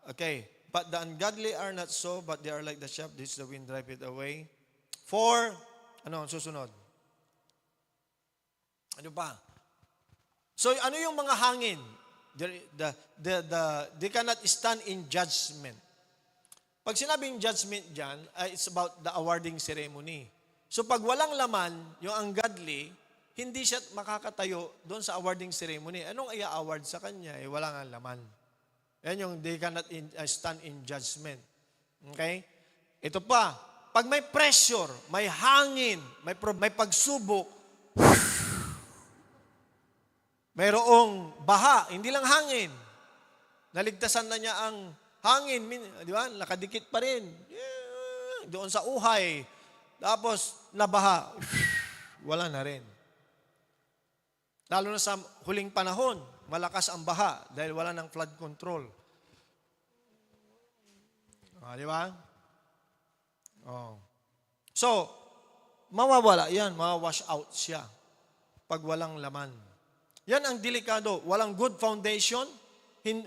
Okay. But the ungodly are not so, but they are like the shaft which the wind driveth away. For, ang susunod? Ano pa? So, ano yung mga hangin? They cannot stand in judgment. Pag sinabing judgment dyan, it's about the awarding ceremony. So pag walang laman, yung ungodly, hindi siya makakatayo doon sa awarding ceremony. Anong i-award sa kanya? Wala nga laman. Yan yung they cannot stand in judgment. Okay? Ito pa, pag may pressure, may hangin, may pagsubok, mayroong baha, hindi lang hangin. Naligtasan na niya ang hangin, di ba? Nakadikit pa rin. Doon sa uhay. Tapos, nabaha. Wala na rin. Lalo na sa huling panahon, malakas ang baha dahil wala ng flood control. Di ba? So, mawawala yan, mawawash out siya pag walang laman. Yan ang delikado. Walang good foundation,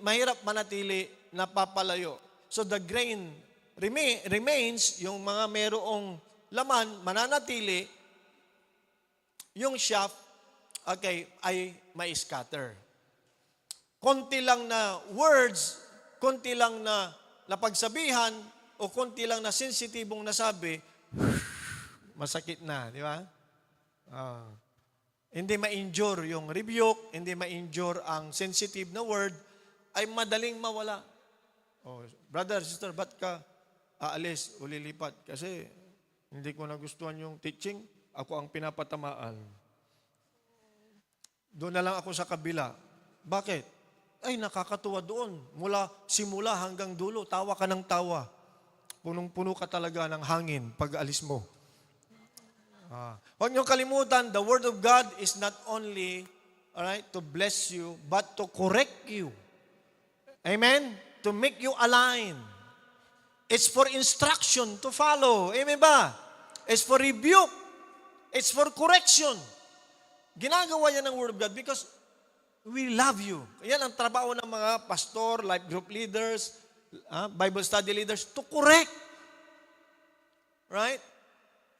mahirap manatili, napapalayo. So the grain remains, yung mga merong laman, mananatili, yung shaft, ay may scatter. Konti lang na words, konti lang na pagsabihan, o konti lang na sensitibong nasabi, masakit na, di ba? Hindi ma-injure yung rebuke, hindi ma-injure ang sensitive na word, ay madaling mawala. Brother, sister, ba't ka aalis o lilipat? Kasi hindi ko nagustuhan yung teaching, ako ang pinapatamaan. Doon na lang ako sa kabila. Bakit? Ay, nakakatuwa doon. Simula hanggang dulo, tawa ka ng tawa. Punong-puno ka talaga ng hangin pag alis mo. Huwag niyo kalimutan, the Word of God is not only to bless you, but to correct you. Amen? To make you align. It's for instruction to follow. Amen ba? It's for rebuke. It's for correction. Ginagawa yan ng Word of God because we love you. Yan ang trabaho ng mga pastor, life group leaders, Bible study leaders, to correct. Right?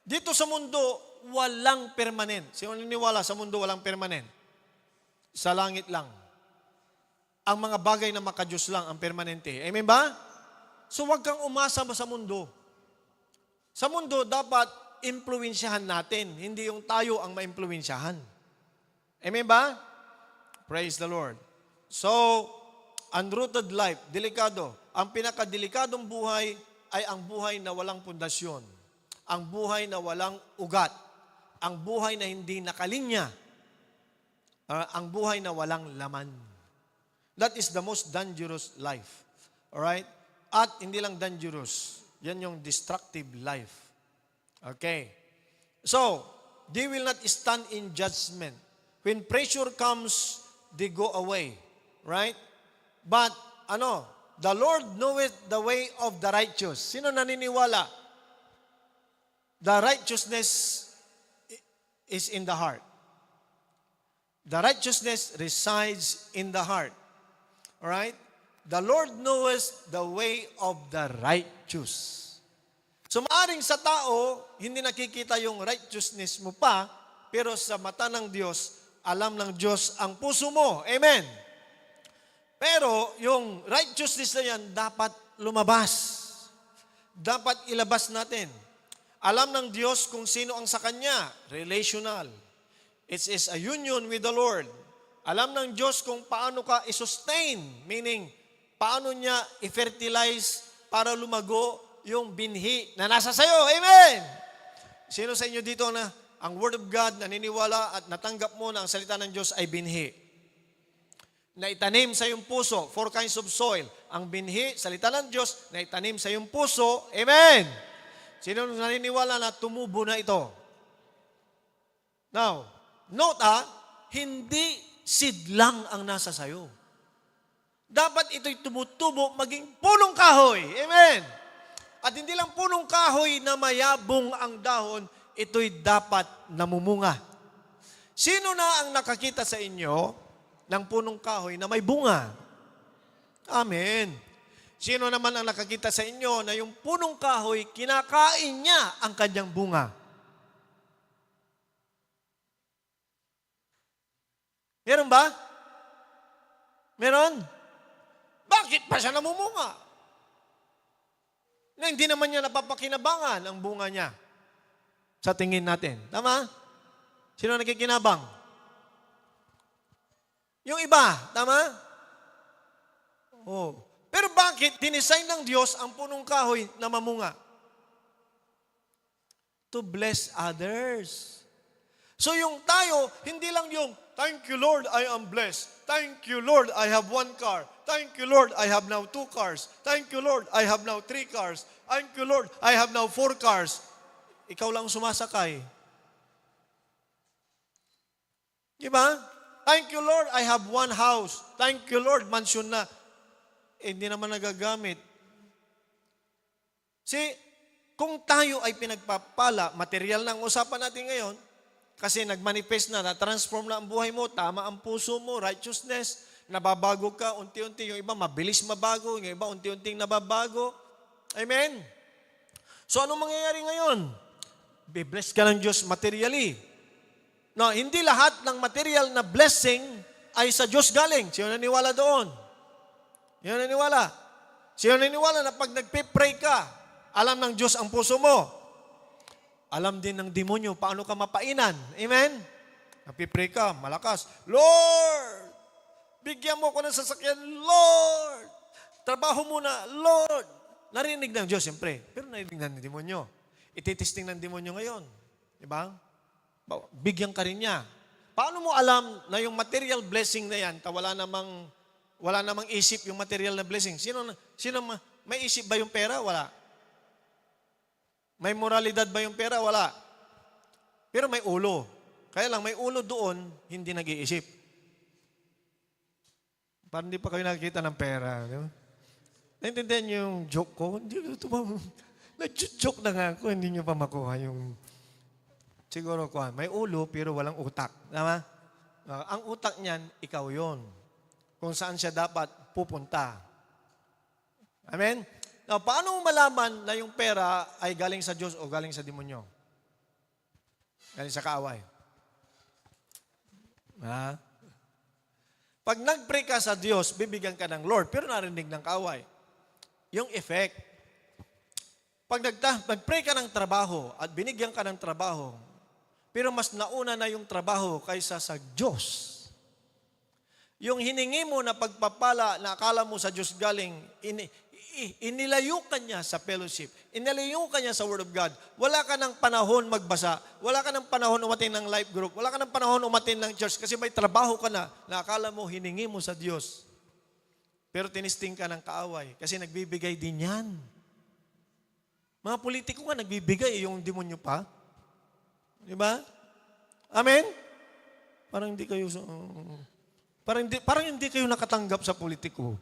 Dito sa mundo, walang permanent. Sino naniniwala sa mundo walang permanent? Sa langit lang. Ang mga bagay na makadiyos lang ang permanente. Amen ba? So wag kang umasa sa mundo. Sa mundo, dapat impluwensyahan natin, hindi yung tayo ang maimpluwensyahan. Amen ba? Praise the Lord. So, unrooted life, delikado. Ang pinakadelikadong buhay ay ang buhay na walang pundasyon. Ang buhay na walang ugat. Ang buhay na hindi nakalinya. Ang buhay na walang laman. That is the most dangerous life. Alright? At hindi lang dangerous. Yan yung destructive life. Okay. So, they will not stand in judgment. When pressure comes, they go away. Right? But, the Lord knoweth the way of the righteous. Sino naniniwala? The righteousness is in the heart. The righteousness resides in the heart. Alright? The Lord knows the way of the righteous. So maaring sa tao, hindi nakikita yung righteousness mo pa, pero sa mata ng Diyos, alam ng Diyos ang puso mo. Amen? Pero yung righteousness na yan, dapat lumabas. Dapat ilabas natin. Alam ng Diyos kung sino ang sa Kanya. Relational. It is a union with the Lord. Alam ng Diyos kung paano ka i-sustain. Meaning, paano niya i-fertilize para lumago yung binhi na nasa sayo. Amen! Sino sa inyo dito na ang Word of God naniniwala at natanggap mo na ang salita ng Diyos ay binhi? Na itanim sa iyong puso, 4 kinds of soil. Ang binhi, salita ng Diyos, na itanim sa iyong puso. Amen! Sino naniniwala na tumubo na ito? Now, note hindi seed lang ang nasa sayo. Dapat ito'y tumutubo maging punong kahoy. Amen! At hindi lang punong kahoy na mayabong ang dahon, ito'y dapat namumunga. Sino na ang nakakita sa inyo ng punong kahoy na may bunga? Amen. Sino naman ang nakakita sa inyo na yung punong kahoy, kinakain niya ang kanyang bunga? Meron ba? Meron? Bakit pa siya namumunga? Na hindi naman niya napapakinabangan ang bunga niya sa tingin natin. Tama? Sino nakikinabang? Yung iba. Tama? Oh. Pero bakit dinisign ng Diyos ang punong kahoy na mamunga? To bless others. So yung tayo, hindi lang yung, thank you Lord, I am blessed. Thank you Lord, I have 1 car. Thank you Lord, I have now 2 cars. Thank you Lord, I have now 3 cars. Thank you Lord, I have now 4 cars. Ikaw lang sumasakay. Diba? Thank you Lord, I have 1 house. Thank you Lord, mansion na. Hindi naman nagagamit. See, kung tayo ay pinagpapala, material na ang usapan natin ngayon, kasi nagmanifest na, na-transform na ang buhay mo, tama ang puso mo, righteousness, nababago ka unti-unti. Yung iba mabilis mabago, yung iba unti-unting nababago. Amen? So anong mangyayari ngayon? Be-bless ka ng Diyos materially. No, hindi lahat ng material na blessing ay sa Diyos galing. Sino naniwala doon? Sino naniwala? Sino naniwala na pag nagpe-pray ka, alam ng Diyos ang puso mo? Alam din ng demonyo paano ka mapainan. Amen? Nagpe-pray ka, malakas. Lord! Bigyan mo ko ng sasakyan, Lord! Trabaho muna, Lord! Narinig ng Diyos, siyempre. Pero narinig ng demonyo. Ititesting ng demonyo ngayon. Diba? Bigyan ka rin niya. Paano mo alam na yung material blessing na yan, wala namang isip yung material na blessing? May isip ba yung pera? Wala. May moralidad ba yung pera? Wala. Pero may ulo. Kaya lang, may ulo doon, hindi nag-iisip. Parang hindi pa kayo nakikita ng pera. Di ba? Naintindihan niyo yung joke ko? Nag-joke na nga ako, hindi niyo pa makuha yung Siguro may ulo pero walang utak. Tama? Ang utak niyan, ikaw yon. Kung saan siya dapat pupunta. Amen? Now, paano mo malaman na yung pera ay galing sa Diyos o galing sa demonyo? Galing sa kaaway. Ha? Pag nag-pray ka sa Diyos, bibigyan ka ng Lord, pero narinig ng kaaway. Yung effect. Pag nag-pray ka ng trabaho at binigyan ka ng trabaho, pero mas nauna na yung trabaho kaysa sa Diyos. Yung hiningi mo na pagpapala na akala mo sa Diyos galing, inilayo ka niya sa fellowship, inilayo ka niya sa Word of God. Wala ka ng panahon magbasa, wala ka ng panahon umatin ng life group, wala ka ng panahon umatin ng church kasi may trabaho ka na akala mo hiningi mo sa Diyos. Pero tinisting ka ng kaaway kasi nagbibigay din yan. Mga politiko nga nagbibigay, yung demonyo pa. Di ba? Amen? Parang hindi kayo nakatanggap sa politiko.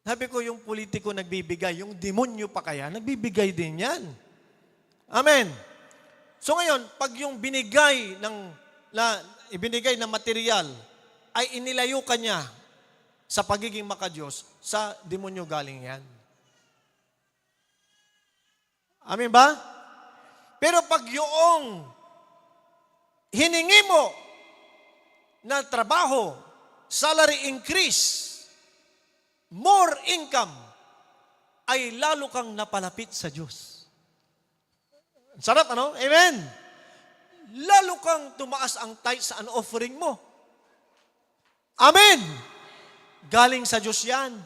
Sabi ko, yung politiko nagbibigay, yung demonyo pa kaya, nagbibigay din yan. Amen? So ngayon, pag yung ibinigay na material, ay inilayo ka niya sa pagiging makadiyos, sa demonyo galing yan. Amen ba? Pero pag yung hiningi mo na trabaho, salary increase, more income, ay lalo kang napalapit sa Diyos. Sarap, ano? Amen? Lalo kang tumaas ang tithes and offering mo. Amen? Galing sa Diyos yan.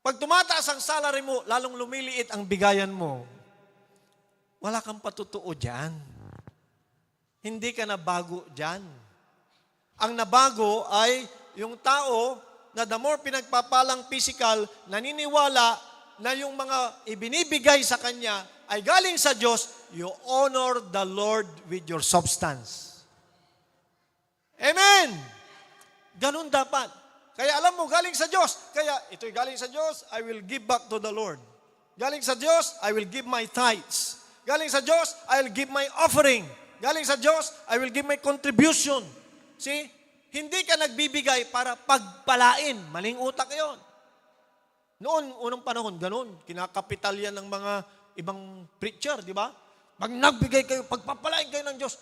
Pag tumataas ang salary mo, lalong lumiliit ang bigayan mo. Wala kang patutuo dyan. Hindi ka nabago dyan. Ang nabago ay yung tao na the more pinagpapalang physical, naniniwala na yung mga ibinibigay sa kanya ay galing sa Diyos, you honor the Lord with your substance. Amen! Ganun dapat. Kaya alam mo, galing sa Diyos. Kaya ito'y galing sa Diyos, I will give back to the Lord. Galing sa Diyos, I will give my tithes. Galing sa Diyos, I will give my offering. Galing sa Diyos, I will give my contribution. See? Hindi ka nagbibigay para pagpalain. Maling utak yon. Noon, unang panahon, ganun. Kinakapital yan ng mga ibang preacher, di ba? Pag nagbigay kayo, pagpapalain kayo ng Diyos,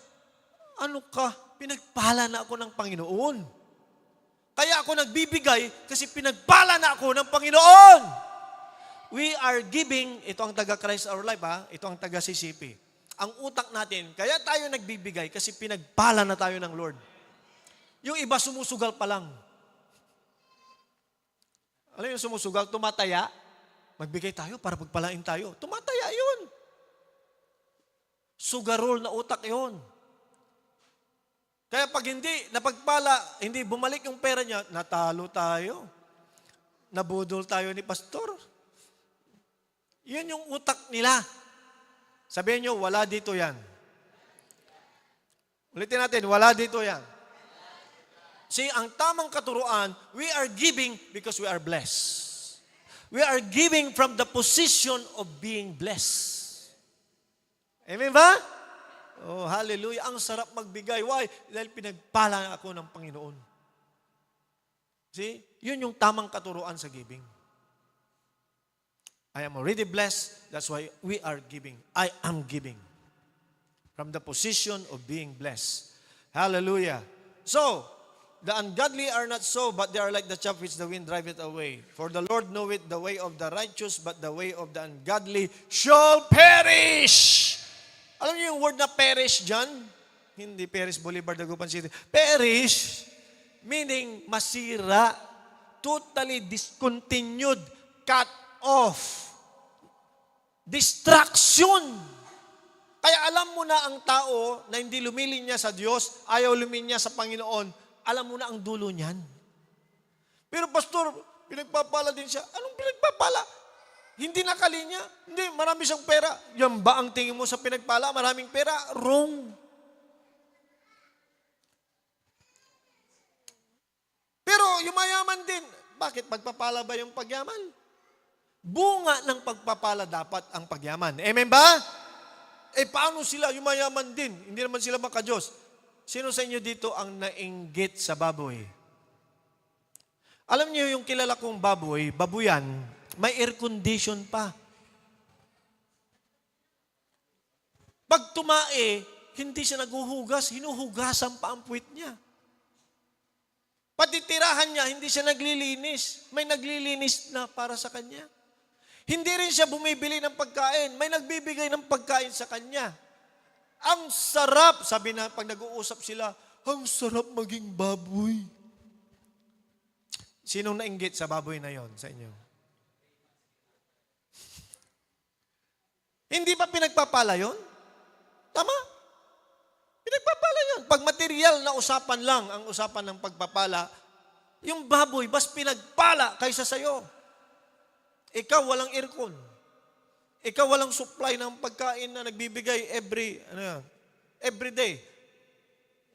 ano ka? Pinagpala na ako ng Panginoon. Kaya ako nagbibigay kasi pinagpala na ako ng Panginoon. We are giving, ito ang taga Christ Our Life, ha? Ito ang taga CCP. Ang utak natin, kaya tayo nagbibigay kasi pinagpala na tayo ng Lord. Yung iba sumusugal pa lang. Alam yung sumusugal, tumataya, magbigay tayo para pagpalain tayo. Tumataya yun. Sugarol na utak yun. Kaya pag hindi napagpala, hindi bumalik yung pera niya, natalo tayo. Nabudol tayo ni pastor. Yun yung utak nila. Sabihin nyo, wala dito yan. Ulitin natin, wala dito yan. See, ang tamang katuruan, we are giving because we are blessed. We are giving from the position of being blessed. Amen ba? Oh, hallelujah. Ang sarap magbigay. Why? Dahil pinagpala ako ng Panginoon. See? Yun yung tamang katuruan sa giving. I am already blessed. That's why we are giving. I am giving. From the position of being blessed. Hallelujah. So, the ungodly are not so, but they are like the chaff which the wind driveth away. For the Lord knoweth the way of the righteous, but the way of the ungodly shall perish. Alam niyo yung word na perish dyan? Hindi Perez Boulevard, Dagupan City. Perish, meaning masira, totally discontinued, cut off, distraction. Kaya alam mo na ang tao na hindi lumilinya sa Diyos, ayaw luminya sa Panginoon, alam mo na ang dulo niyan. Pero pastor, pinagpapala din siya. Anong pinagpapala? Hindi nakalinya. Hindi, marami siyang pera. Yan ba ang tingin mo sa pinagpala? Maraming pera? Wrong. Pero yumayaman din. Bakit? Pagpapala ba yung pagyaman? Bunga ng pagpapala dapat ang pagyaman. Amen ba? paano sila? Yumayaman din. Hindi naman sila maka-Diyos. Sino sa inyo dito ang nainggit sa baboy? Alam niyo yung kilala kong baboy, babuyan, may air condition pa. Pag tumae, hindi siya naghuhugas, hinuhugasan pa ang puwit niya. Pati tirahan niya, hindi siya naglilinis. May naglilinis na para sa kanya. Hindi rin siya bumibili ng pagkain. May nagbibigay ng pagkain sa kanya. Ang sarap, sabi na pag nag-uusap sila, ang sarap maging baboy. Sinong nainggit sa baboy na yon sa inyo? Hindi ba pinagpapala yon? Tama? Pinagpapala yun. Pag material na usapan lang ang usapan ng pagpapala, yung baboy, mas pinagpala kaysa sa'yo. Ikaw walang aircon. Ikaw walang supply ng pagkain na nagbibigay every day.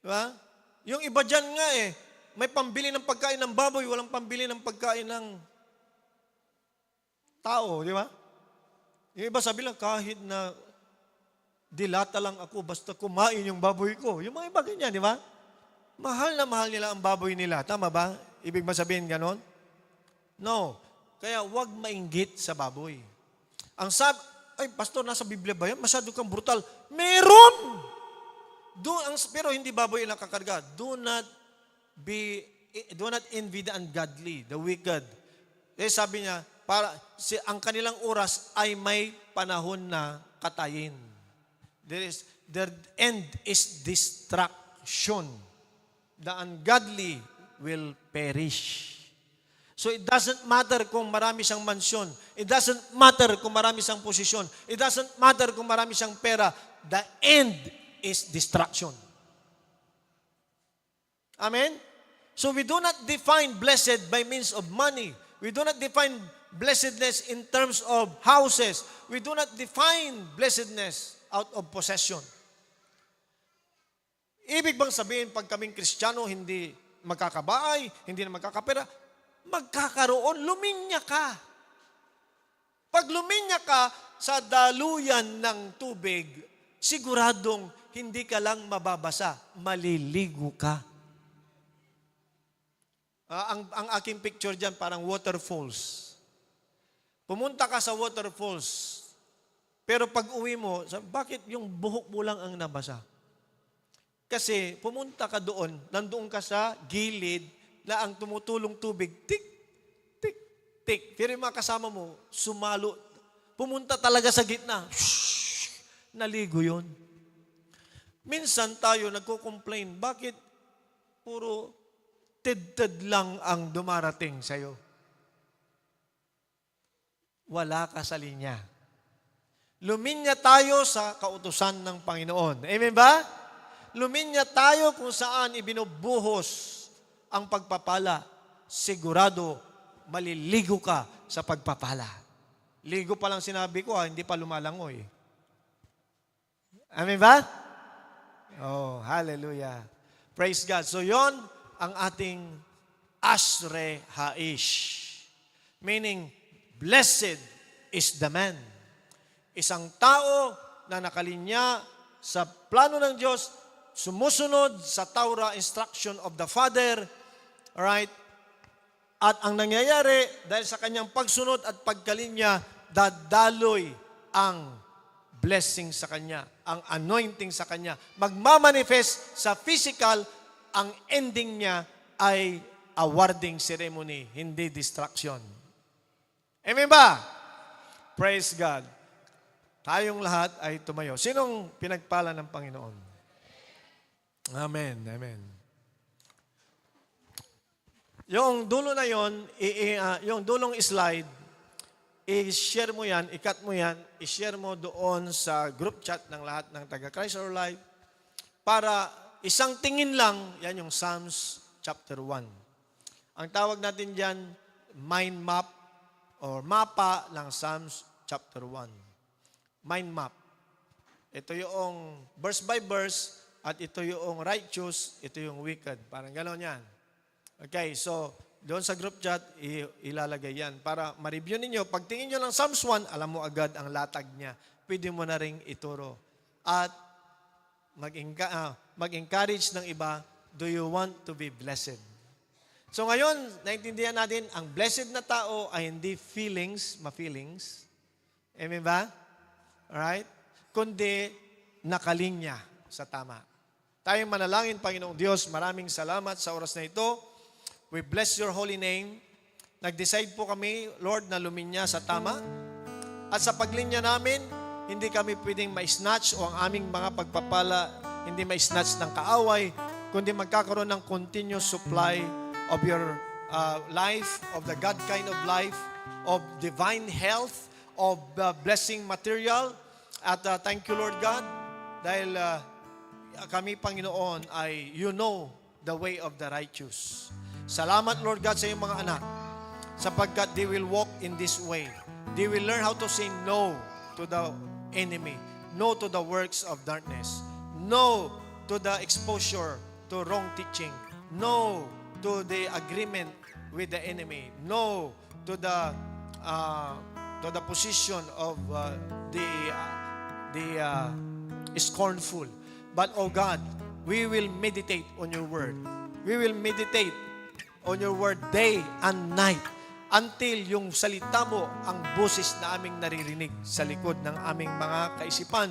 Diba? Yung iba dyan nga may pambili ng pagkain ng baboy, walang pambili ng pagkain ng tao. Di ba? Yung iba sabi lang, kahit na dilata lang ako, basta kumain yung baboy ko. Yung mga iba ganyan, di ba? Mahal na mahal nila ang baboy nila. Tama ba? Ibig ba sabihin ganon? No. Kaya huwag mainggit sa baboy. Ang pastor, nasa Biblia ba yan? Masyado kang brutal. Meron! Pero hindi baboy ang nakakarga. Do not envy the ungodly, the wicked. Sabi niya, ang kanilang oras ay may panahon na katayin. Their end is destruction. The ungodly will perish. So it doesn't matter kung marami siyang mansyon. It doesn't matter kung marami siyang posisyon. It doesn't matter kung marami siyang pera. The end is destruction. Amen? So we do not define blessed by means of money. We do not define blessedness in terms of houses. We do not define blessedness out of possession. Ibig bang sabihin, pag kaming Kristiyano, hindi magkakabahay, hindi na magkakapera, magkakaroon, luminya ka. Pag luminya ka sa daluyan ng tubig, siguradong hindi ka lang mababasa, maliligo ka. Ang aking picture dyan, parang waterfalls. Pumunta ka sa waterfalls, pero pag uwi mo, bakit yung buhok mo lang ang nabasa? Kasi pumunta ka doon, nandoon ka sa gilid na ang tumutulong tubig, tik, tik, tik. Pero yung mga kasama mo, sumalo. Pumunta talaga sa gitna. Shhh, naligo yun. Minsan tayo nagko-complain, bakit puro tid-tid lang ang dumarating sa'yo? Wala ka sa linya. Luminya tayo sa kautusan ng Panginoon. Amen ba? Luminya tayo kung saan ibinubuhos ang pagpapala. Sigurado, maliligo ka sa pagpapala. Ligo pa lang sinabi ko, hindi pa lumalangoy. Amen ba? Oh, hallelujah. Praise God. So yon ang ating Ashre Haish. Meaning, blessed is the man. Isang tao na nakalinya sa plano ng Diyos, sumusunod sa Torah instruction of the Father, right? At ang nangyayari, dahil sa kanyang pagsunod at pagkalinya, dadaloy ang blessing sa kanya, ang anointing sa kanya. Magmamanifest sa physical, ang ending niya ay awarding ceremony, hindi distraction. Amen ba? Praise God. Tayong lahat ay tumayo. Sinong pinagpala ng Panginoon? Amen. Amen. Yung dulo na yon, yung dulong slide, i-share mo yan, i-cut mo yan, i-share mo doon sa group chat ng lahat ng taga-Christ or Life para isang tingin lang, yan yung Psalms chapter 1. Ang tawag natin dyan, mind map or mapa ng Psalms chapter 1. Mind map. Ito yung verse by verse at ito yung righteous, ito yung wicked. Parang gano'n yan. Okay, so doon sa group chat, ilalagay yan para ma-review ninyo. Pag tingin nyo ng Psalms 1, alam mo agad ang latag niya. Pwede mo na ring ituro. at mag-encourage ng iba, do you want to be blessed? So ngayon, naintindihan natin, ang blessed na tao ay hindi ma-feelings. Amen ba? Alright? Kundi nakalinya sa tama. Tayong manalangin, Panginoong Diyos, maraming salamat sa oras na ito. We bless your holy name. Nag-decide po kami, Lord, na luminya sa tama. At sa paglinya namin, hindi kami pwedeng ma-snatch o ang aming mga pagpapala, hindi ma-snatch ng kaaway, kundi magkakaroon ng continuous supply of your life, of the God kind of life, of divine health, of blessing material. At thank you, Lord God, dahil kami, Panginoon, ay you know the way of the righteous. Salamat, Lord God, sa iyong mga anak, sapagkat they will walk in this way. They will learn how to say no to the enemy, no to the works of darkness, no to the exposure to wrong teaching, no to the agreement with the enemy, no to the position of the scornful. But, oh God, we will meditate on your word. We will meditate on your word day and night until yung salita mo ang boses na aming naririnig sa likod ng aming mga kaisipan.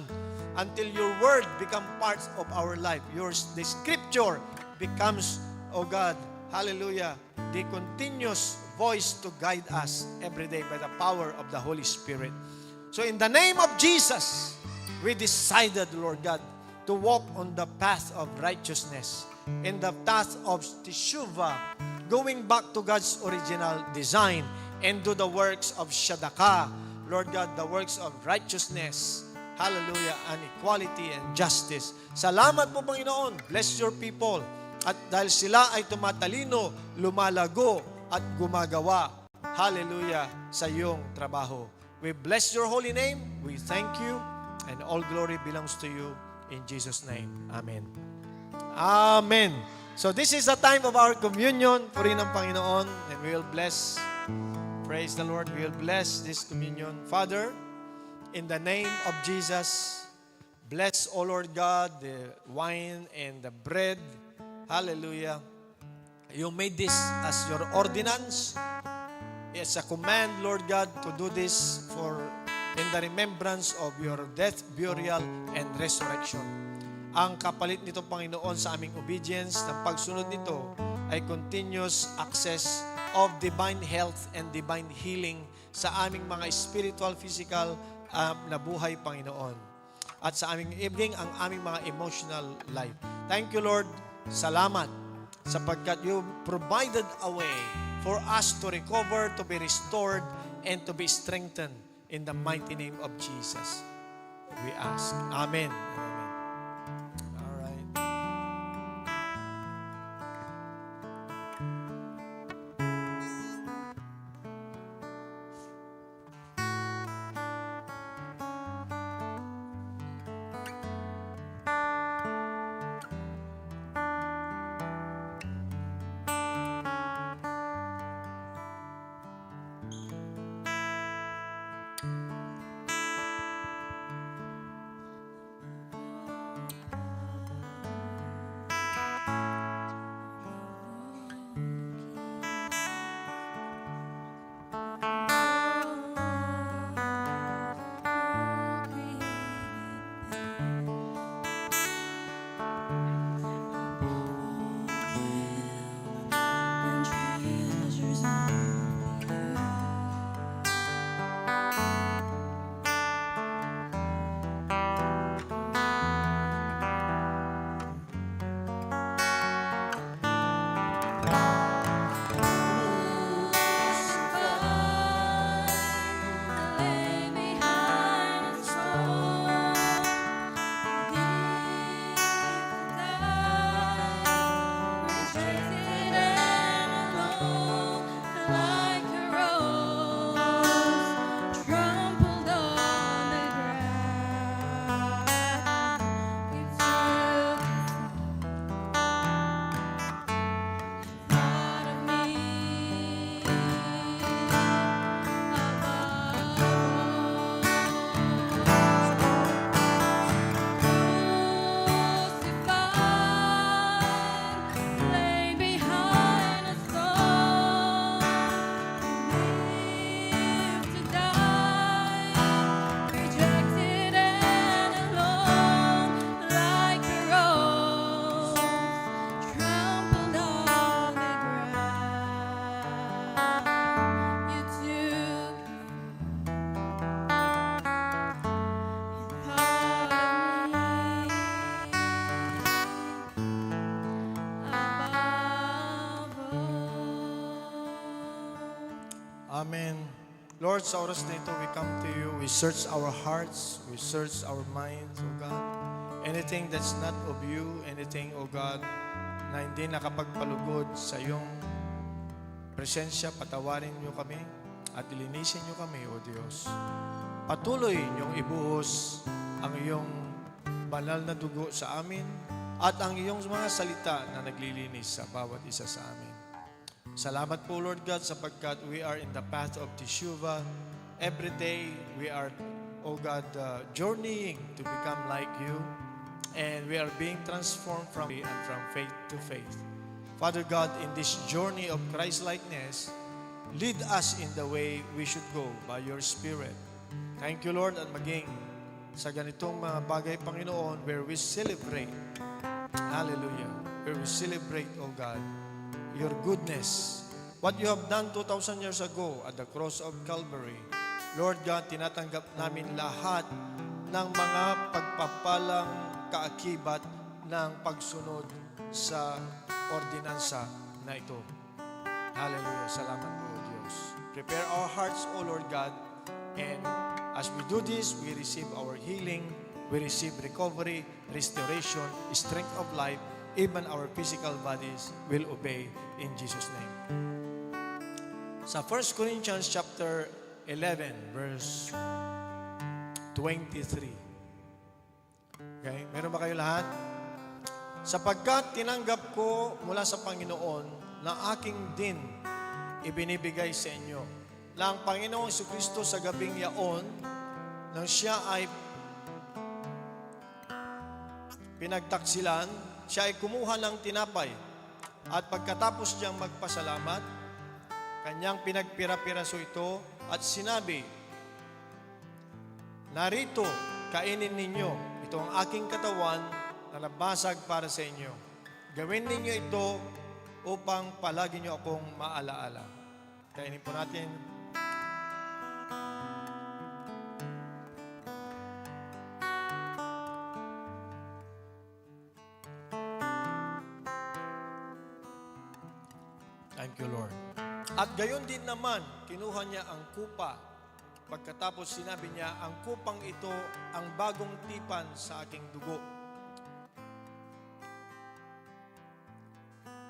Until your word become parts of our life. The scripture becomes, oh God, hallelujah, the continuous voice to guide us every day by the power of the Holy Spirit. So in the name of Jesus, we decided, Lord God, to walk on the path of righteousness, in the path of teshuvah, going back to God's original design, and do the works of Shadakah, Lord God, the works of righteousness, hallelujah, and equality and justice. Salamat po, Panginoon. Bless your people. At dahil sila ay tumatalino, lumalago, at gumagawa, hallelujah, sa iyong trabaho. We bless your holy name. We thank you, and all glory belongs to you. In Jesus' name, amen. Amen. So this is the time of our communion, purihin ng Panginoon, and we will bless, praise the Lord, we will bless this communion. Father, in the name of Jesus, bless, O Lord God, the wine and the bread. Hallelujah. You made this as your ordinance. It's a command, Lord God, to do this in the remembrance of your death, burial, and resurrection. Ang kapalit nito, Panginoon, sa aming obedience, ng pagsunod nito, ay continuous access of divine health and divine healing sa aming mga spiritual, physical na buhay, Panginoon. At sa aming ibiging ang aming mga emotional life. Thank you, Lord. Salamat sapagkat you provided a way for us to recover, to be restored, and to be strengthened. In the mighty name of Jesus, we ask. Amen. Amen. All right. Lord, sa oras na ito, we come to you. We search our hearts. We search our minds, O God. Anything that's not of you, anything, O God, na hindi nakapagpalugod sa iyong presensya, patawarin niyo kami at linisin niyo kami, O Diyos. Patuloy niyong ibuhos ang iyong banal na dugo sa amin at ang iyong mga salita na naglilinis sa bawat isa sa amin. Salamat po, Lord God, sapagkat we are in the path of Teshuvah. Every day, we are, O God, journeying to become like you. And we are being transformed from faith to faith. Father God, in this journey of Christ-likeness, lead us in the way we should go by your Spirit. Thank you, Lord, at maging sa ganitong mga bagay, Panginoon, where we celebrate, hallelujah, where we celebrate, O God, your goodness. What you have done 2,000 years ago at the cross of Calvary. Lord God, tinatanggap namin lahat ng mga pagpapalang kaakibat ng pagsunod sa ordinansa na ito. Hallelujah. Salamat po, Diyos. Prepare our hearts, O Lord God, and as we do this, we receive our healing, we receive recovery, restoration, strength of life. Even our physical bodies will obey in Jesus' name. Sa 1 Corinthians chapter 11, verse 23. Okay? Meron ba kayo lahat? Sapagkat tinanggap ko mula sa Panginoon na aking din ibinibigay sa inyo. Na ang Panginoong Jesucristo sa gabing yaon, nang siya ay pinagtaksilan, siya ay kumuha ng tinapay at pagkatapos niyang magpasalamat, kanyang pinagpira-piraso ito at sinabi, narito, kainin ninyo, ito ang aking katawan na nabasag para sa inyo. Gawin ninyo ito upang palagi niyo akong maalaala. Kainin po natin. Thank you, Lord. At gayon din naman, kinuha niya ang kupa. Pagkatapos sinabi niya, ang kupang ito ang bagong tipan sa aking dugo.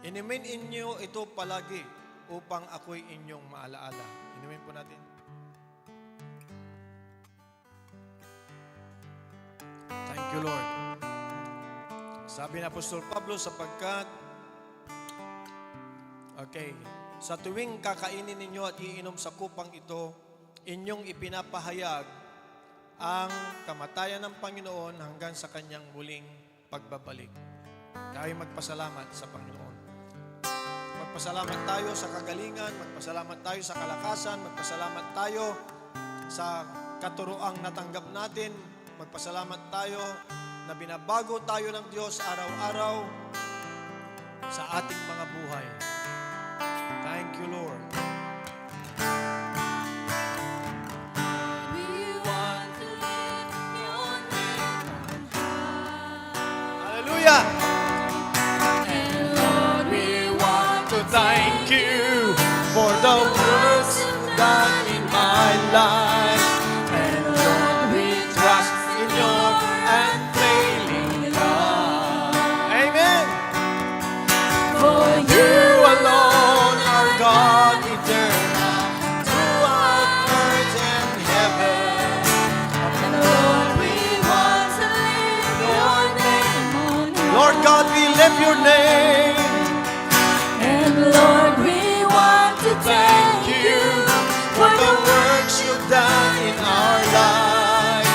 Inumin inyo ito palagi upang ako'y inyong maalaala. Inumin po natin. Thank you, Lord. Sabi ni Apostol Pablo, sapagkat sa tuwing kakainin ninyo at iinom sa kupang ito, inyong ipinapahayag ang kamatayan ng Panginoon hanggang sa kanyang muling pagbabalik. Tayo magpasalamat sa Panginoon. Magpasalamat tayo sa kagalingan, magpasalamat tayo sa kalakasan, magpasalamat tayo sa katuroang natanggap natin, magpasalamat tayo na binabago tayo ng Diyos araw-araw sa ating mga buhay. Thank you, Lord. We want to lift your name on high. Hallelujah! And Lord, we want To thank you for the works done in my life. And Lord, we trust in your unfailing love. Amen! for You alone are God eternal, throughout earth and heaven. and Lord, we want to lift your name on high. Lord God, we lift your name. And Lord, we want to Thank you for the works you've done in our life.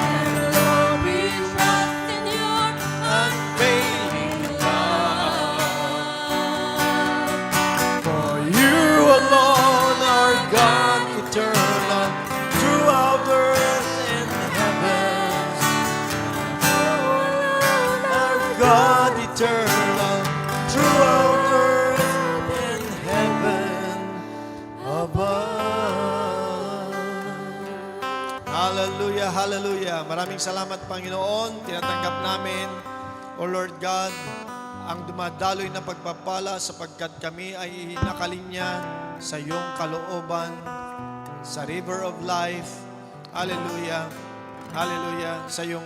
And Lord, we trust in your Unfailing love. love. For you alone are God eternal, throughout earth and heavens. Our God eternal, throughout earth and heaven above. Hallelujah, hallelujah. Maraming salamat, Panginoon. Tinatanggap namin, O Lord God, ang dumadaloy na pagpapala sapagkat kami ay nakalinya sa iyong kalooban sa River of Life. Hallelujah. Hallelujah. Sa iyong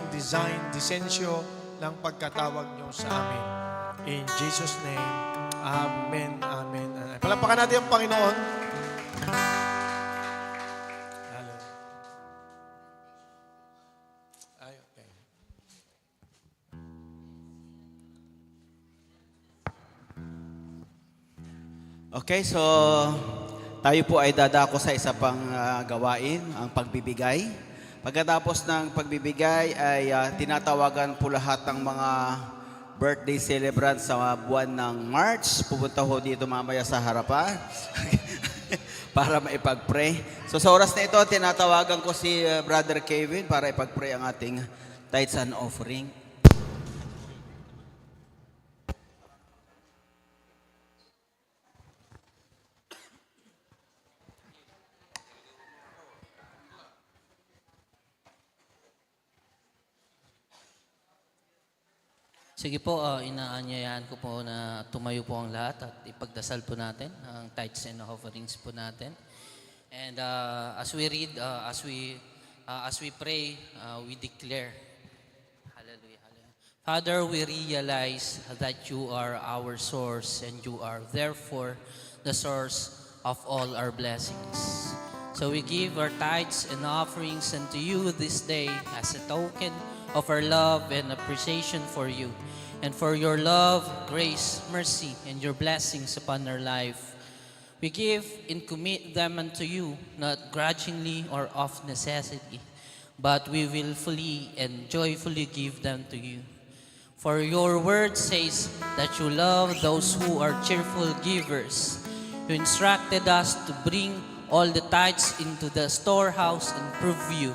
disensyo ng pagkatawag niyo sa amin. In Jesus' name, Amen, Amen, Amen. Palapakan natin ang Panginoon. Hallelujah. Ay, okay. Okay, so tayo po ay dadako sa isa pang gawain, ang pagbibigay. Pagkatapos ng pagbibigay ay tinatawagan po lahat ng mga birthday celebrants sa buwan ng March. Pupunta ho dito mamaya sa harapan para maipag-pray. So sa oras na ito, tinatawagan ko si Brother Kevin para ipag-pray ang ating tithes and offering. Sige po, inaanyayahan ko po na tumayo po ang lahat at ipagdasal po natin ang tithes and offerings po natin. And as we read, as we pray, we declare. Hallelujah, hallelujah. Father, we realize that you are our source and you are therefore the source of all our blessings. So we give our tithes and offerings unto you this day as a token of our love and appreciation for you, and for your love, grace, mercy, and your blessings upon our life. We give and commit them unto you, not grudgingly or of necessity, but we willfully and joyfully give them to you. For your word says that you love those who are cheerful givers. You instructed us to bring all the tithes into the storehouse and prove you.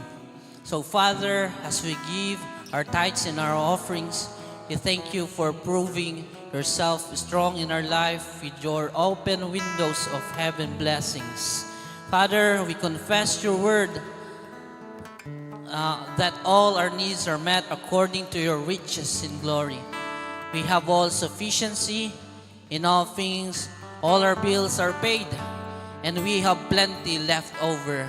So, Father, as we give our tithes and our offerings, we thank you for proving yourself strong in our life with your open windows of heaven blessings. Father, we confess your word that all our needs are met according to your riches in glory. We have all sufficiency in all things, all our bills are paid, and we have plenty left over.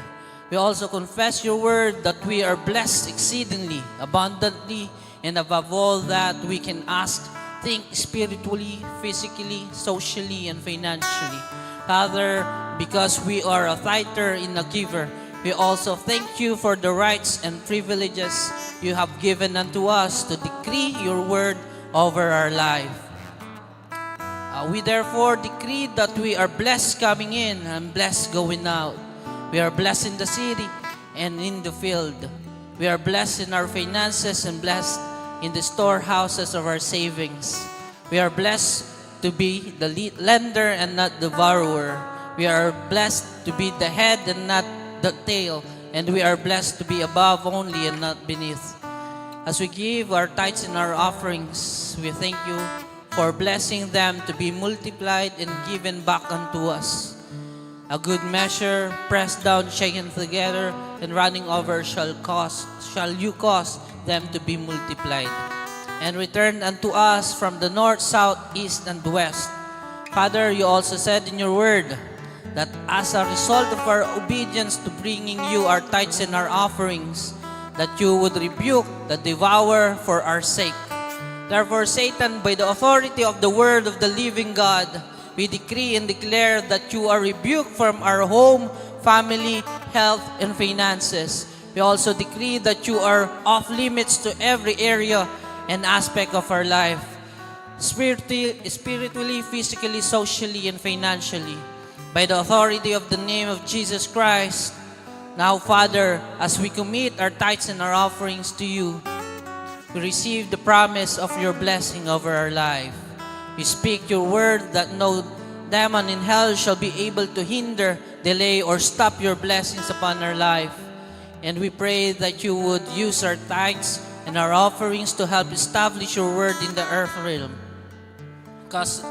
We also confess your word that we are blessed exceedingly, abundantly, and above all that we can ask, think spiritually, physically, socially, and financially. Father, because we are a tither and a giver, we also thank you for the rights and privileges you have given unto us to decree your word over our life. We therefore decree that we are blessed coming in and blessed going out. We are blessed in the city and in the field. We are blessed in our finances and blessed in the storehouses of our savings. We are blessed to be the lender and not the borrower. We are blessed to be the head and not the tail. And we are blessed to be above only and not beneath. As we give our tithes and our offerings, we thank you for blessing them to be multiplied and given back unto us. A good measure, pressed down, shaken together, and running over shall you cause them to be multiplied, and returned unto us from the north, south, east, and west. Father, you also said in your word that as a result of our obedience to bringing you our tithes and our offerings, that you would rebuke the devourer for our sake. Therefore, Satan, by the authority of the word of the living God, we decree and declare that you are rebuked from our home, family, health, and finances. We also decree that you are off limits to every area and aspect of our life, spiritually, physically, socially, and financially. By the authority of the name of Jesus Christ, now, Father, as we commit our tithes and our offerings to you, we receive the promise of your blessing over our life. We speak your word that no demon in hell shall be able to hinder, delay, or stop your blessings upon our life. And we pray that you would use our tithes and our offerings to help establish your word in the earth realm. Cause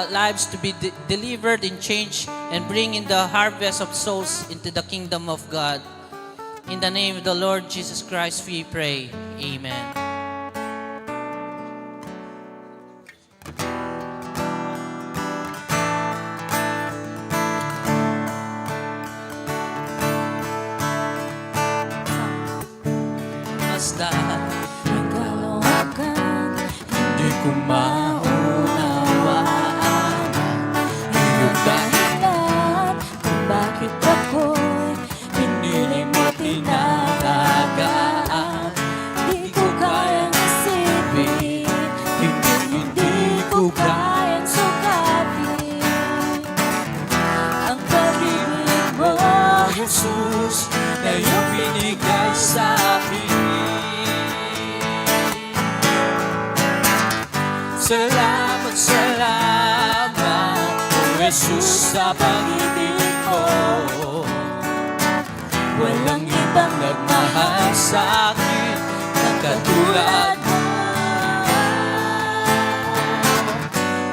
lives to be delivered and changed, and bring in the harvest of souls into the kingdom of God. In the name of the Lord Jesus Christ we pray. Amen. kung maunawaan iyong dahilan kung bakit ako'y pinili mo tinalagaan. Di ko kayang isipin, hindi ko kayang sukatin ang pag-ibig mo, Jesus, na iyong binigay sa akin. Salamat, salamat, O Jesus, sa pag-ibig ko. Walang ibang nagmahal sa akin na katulad mo.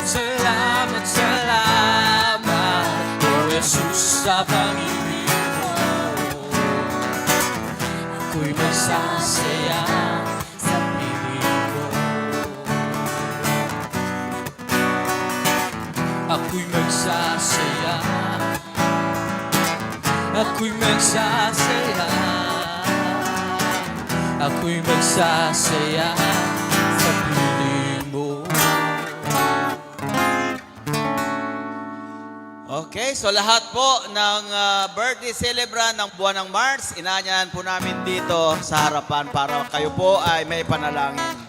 Salamat, salamat, O Jesus, sa pag-ibig mo. Ako'y masasaya sa piling ko. Ako'y magsasaya. Ako'y magsasaya. Ako'y magsasaya sa piling mo. Okay, so lahat po ng birthday celebrant ng buwan ng March, inanyahan po namin dito sa harapan para kayo po ay may panalangin.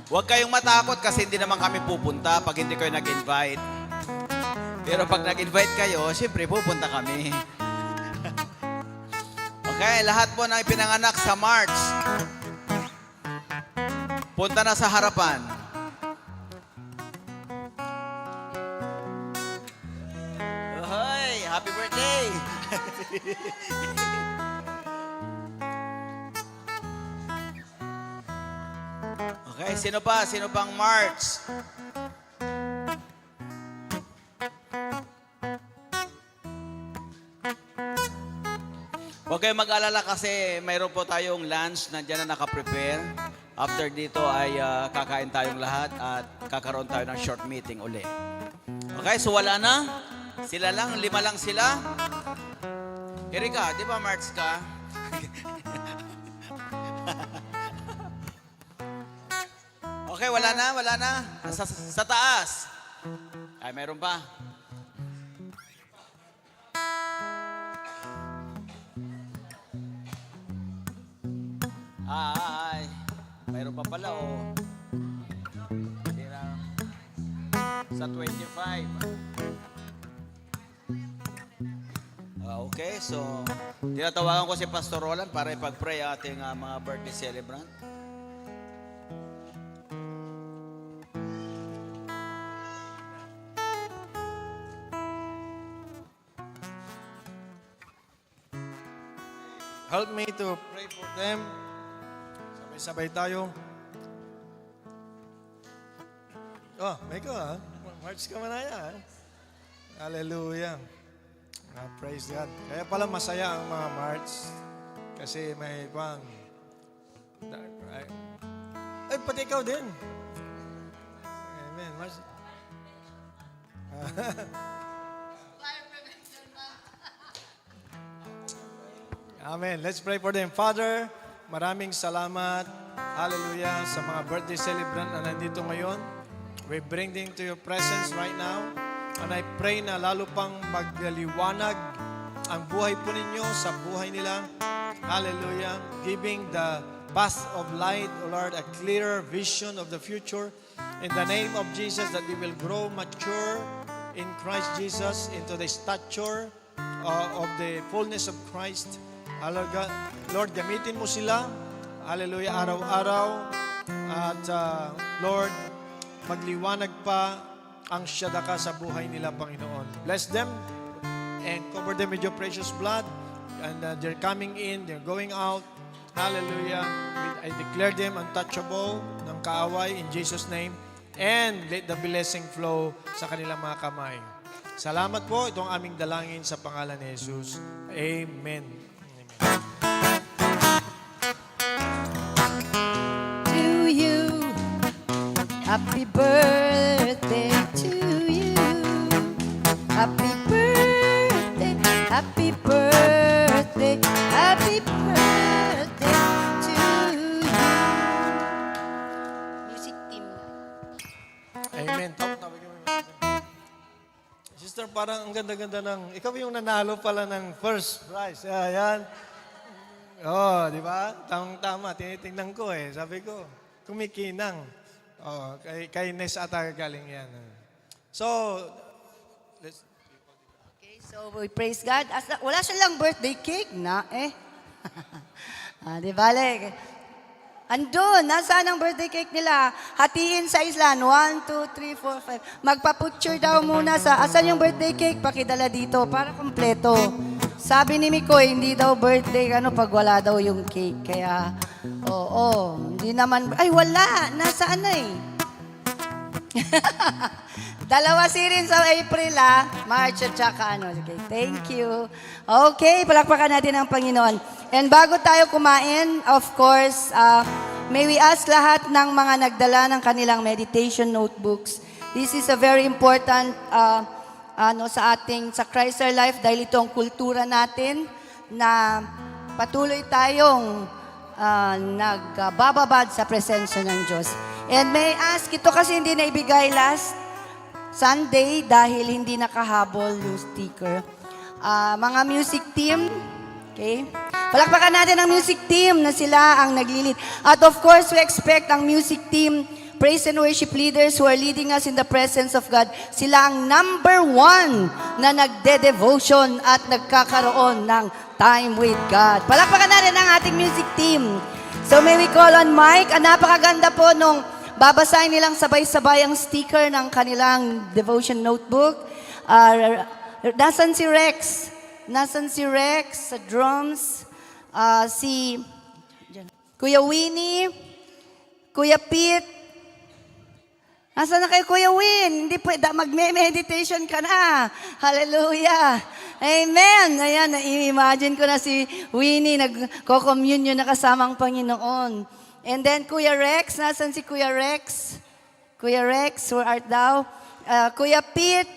Huwag kayong matakot kasi hindi naman kami pupunta pag hindi kayo nag-invite. Pero pag nag-invite kayo, siyempre pupunta kami. Okay, lahat po ng ipinanganak sa March, punta na sa harapan. Hoy, happy birthday! Okay, sino pa? Sino pang March? Huwag kayong mag-alala kasi mayroon po tayong lunch na dyan na nakaprepare. After dito ay kakain tayong lahat at kakaroon tayo ng short meeting uli. Okay, so wala na. Sila lang, 5 lang sila. Erika, di ba March ka? Okay, wala na, wala na. Sa taas. Ay, mayroon pa. Ay, mayroon pa pala, oh. Hindi na. Sa 25. Okay, so tinatawagan ko si Pastor Roland para ipag-pray ating mga birthday celebrant. Help me to pray for them. Sabay-sabay tayo. Oh, may ko ha. March ka manaya ha. Hallelujah. Praise God. Kaya pala masaya ang mga March. Kasi may pang... Ay, pati ikaw din. Amen. March. Amen. Let's pray for them. Father, maraming salamat. Hallelujah. Sa mga birthday celebrant na nandito ngayon. We bring them to your presence right now. And I pray na lalo pang magliwanag ang buhay po ninyo sa buhay nila. Hallelujah. Giving the path of light, O Lord, a clearer vision of the future. In the name of Jesus, that they will grow mature in Christ Jesus into the stature of the fullness of Christ. Hallelujah. Lord, gamitin mo sila. Hallelujah. Araw-araw. At Lord, magliwanag pa ang syadaka sa buhay nila, Panginoon. Bless them and cover them with your precious blood. And they're coming in, they're going out. Hallelujah. I declare them untouchable ng kaaway in Jesus' name. And let the blessing flow sa kanilang mga kamay. Salamat po. Itong aming dalangin sa pangalan ni Jesus. Amen. to you. Happy birthday to you. Happy birthday, happy birthday, happy birthday to you. Music team. Amen. Tawag mo. Sister, parang ang ganda-ganda ng... Ikaw yung nanalo pala ng first prize. Ayan. Oh, di ba? Tamang-tama. Tinitingnan ko eh. Sabi ko, kumikinang. Oh, kay Nes ata galing yan. So, let's... Okay, so we praise God. Wala silang birthday cake na eh. Di bale. Andun, nasaan ang birthday cake nila? Hatiin sa islan. 1, 2, 3, 4, 5. Magpa-picture daw muna sa, asan yung birthday cake? Pakidala dito para kompleto. Sabi ni Mikoy, hindi daw birthday pag wala daw yung cake. Kaya, oo, hindi naman, ay wala, nasaan na eh. Dalawa series sa April, March at saka Okay, thank you. Okay, palakpakan natin ang Panginoon. And bago tayo kumain, of course, may we ask lahat ng mga nagdala ng kanilang meditation notebooks. This is a very important sa Christ Our Life dahil ito ang kultura natin na patuloy tayong nagbababad sa presensya ng Diyos. And may I ask, ito kasi hindi na ibigay last Sunday dahil hindi nakahabol yung sticker. Mga music team, okay? Palakpakan natin ang music team na sila ang naglilid. At of course, we expect ang music team, praise and worship leaders who are leading us in the presence of God, sila ang number 1 na nagde-devotion at nagkakaroon ng time with God. Palakpakan natin ang ating music team. So may we call on Mike. Napakaganda po nung babasahin nilang sabay-sabay ang sticker ng kanilang devotion notebook. Nasaan si Rex? Nasaan si Rex sa drums? Si Kuya Winnie, Kuya Pete. Nasaan na kayo, Kuya Win? Hindi pwede, magme-meditation ka na. Hallelujah. Amen. Ayan, i-imagine ko na si Winnie nagko-communion na kasama ang Panginoon. And then, Kuya Rex, nasan si Kuya Rex? Kuya Rex, where art thou? Kuya Pete.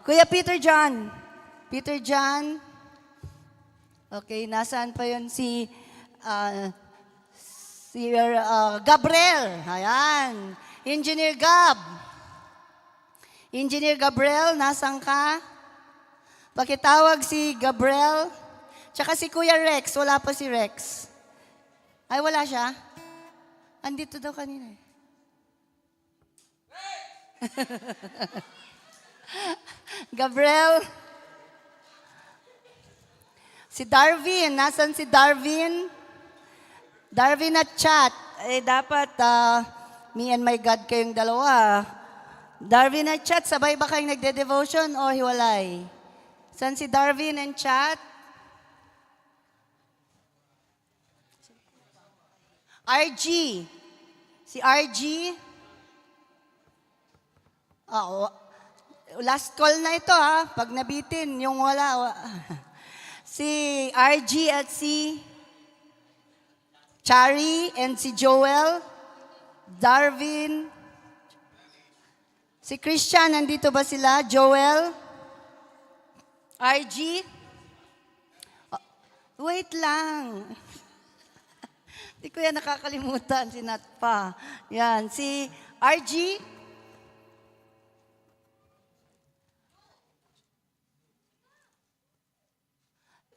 Kuya Peter John. Peter John. Okay, nasaan pa yun? Si Gabriel. Ayan. Engineer Gab. Engineer Gabriel, nasan ka? Pakitawag si Gabriel. Tsaka si Kuya Rex. Wala pa si Rex. Ay, wala siya? Andito daw kanina eh. Gabriel. Si Darwin. Nasaan si Darwin? Darwin at chat. Eh, dapat me and my God kayong dalawa. Darwin at chat, sabay ba kayong nagde-devotion o hiwalay? Saan si Darwin and chat? RG. Si RG. Last call na ito Pag nabitin, yung wala. Si RG at si Chari and si Joel. Darwin. Si Christian, nandito ba sila? Joel. RG. Wait lang. Hindi ko yan nakakalimutan, si Nat pa. Yan, si RG.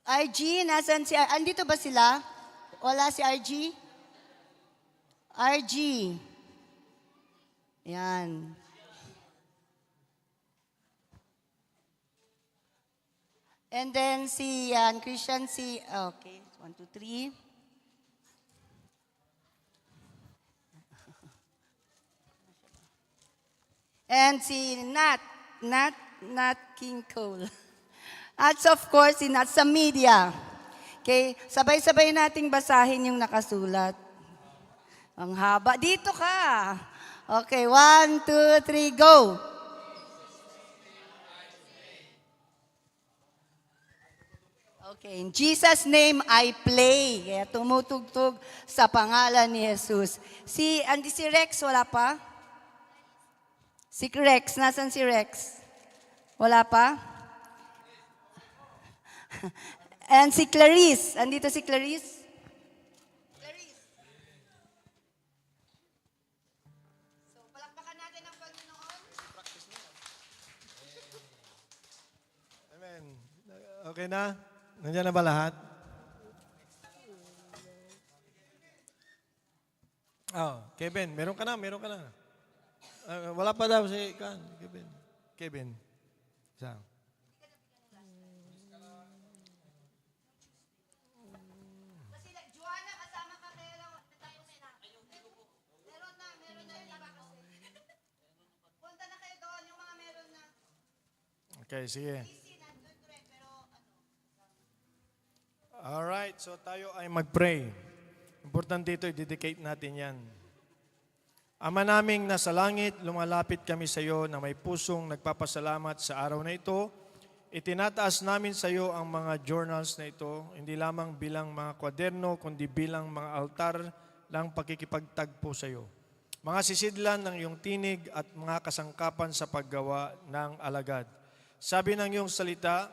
RG, nasan si... Andito ba sila? Wala si RG? RG. Yan. And then si Christian, okay, 1, 2, 3. And si Nat King Cole. At of course, si Nat sa media. Okay, sabay-sabay nating basahin yung nakasulat. Ang haba. Dito ka. Okay, 1, 2, 3, go. Okay, in Jesus' name I play. Kaya tumutugtog sa pangalan ni Jesus. Si Rex, wala pa? Si Rex, nasan si Rex? Wala pa? And si Clarice, andito si Clarice? Clarice. Amen. Okay na? Nandiyan na ba lahat? Oh, Kevin, meron ka na. Wala pa daw si Kevin. Isa. Joanna, kasama ka kaya lang. Meron na yung nakakasi. Punta na kayo doon, yung mga meron na. Okay, sige. Alright, so tayo ay mag-pray. Importante ito, i-dedicate natin yan. Ama naming nasa langit, lumalapit kami sa iyo na may pusong nagpapasalamat sa araw na ito. Itinataas namin sa iyo ang mga journals na ito, hindi lamang bilang mga kwaderno, kundi bilang mga altar ng pakikipagtagpo sa iyo. Mga sisidlan ng iyong tinig at mga kasangkapan sa paggawa ng alagad. Sabi ng iyong salita,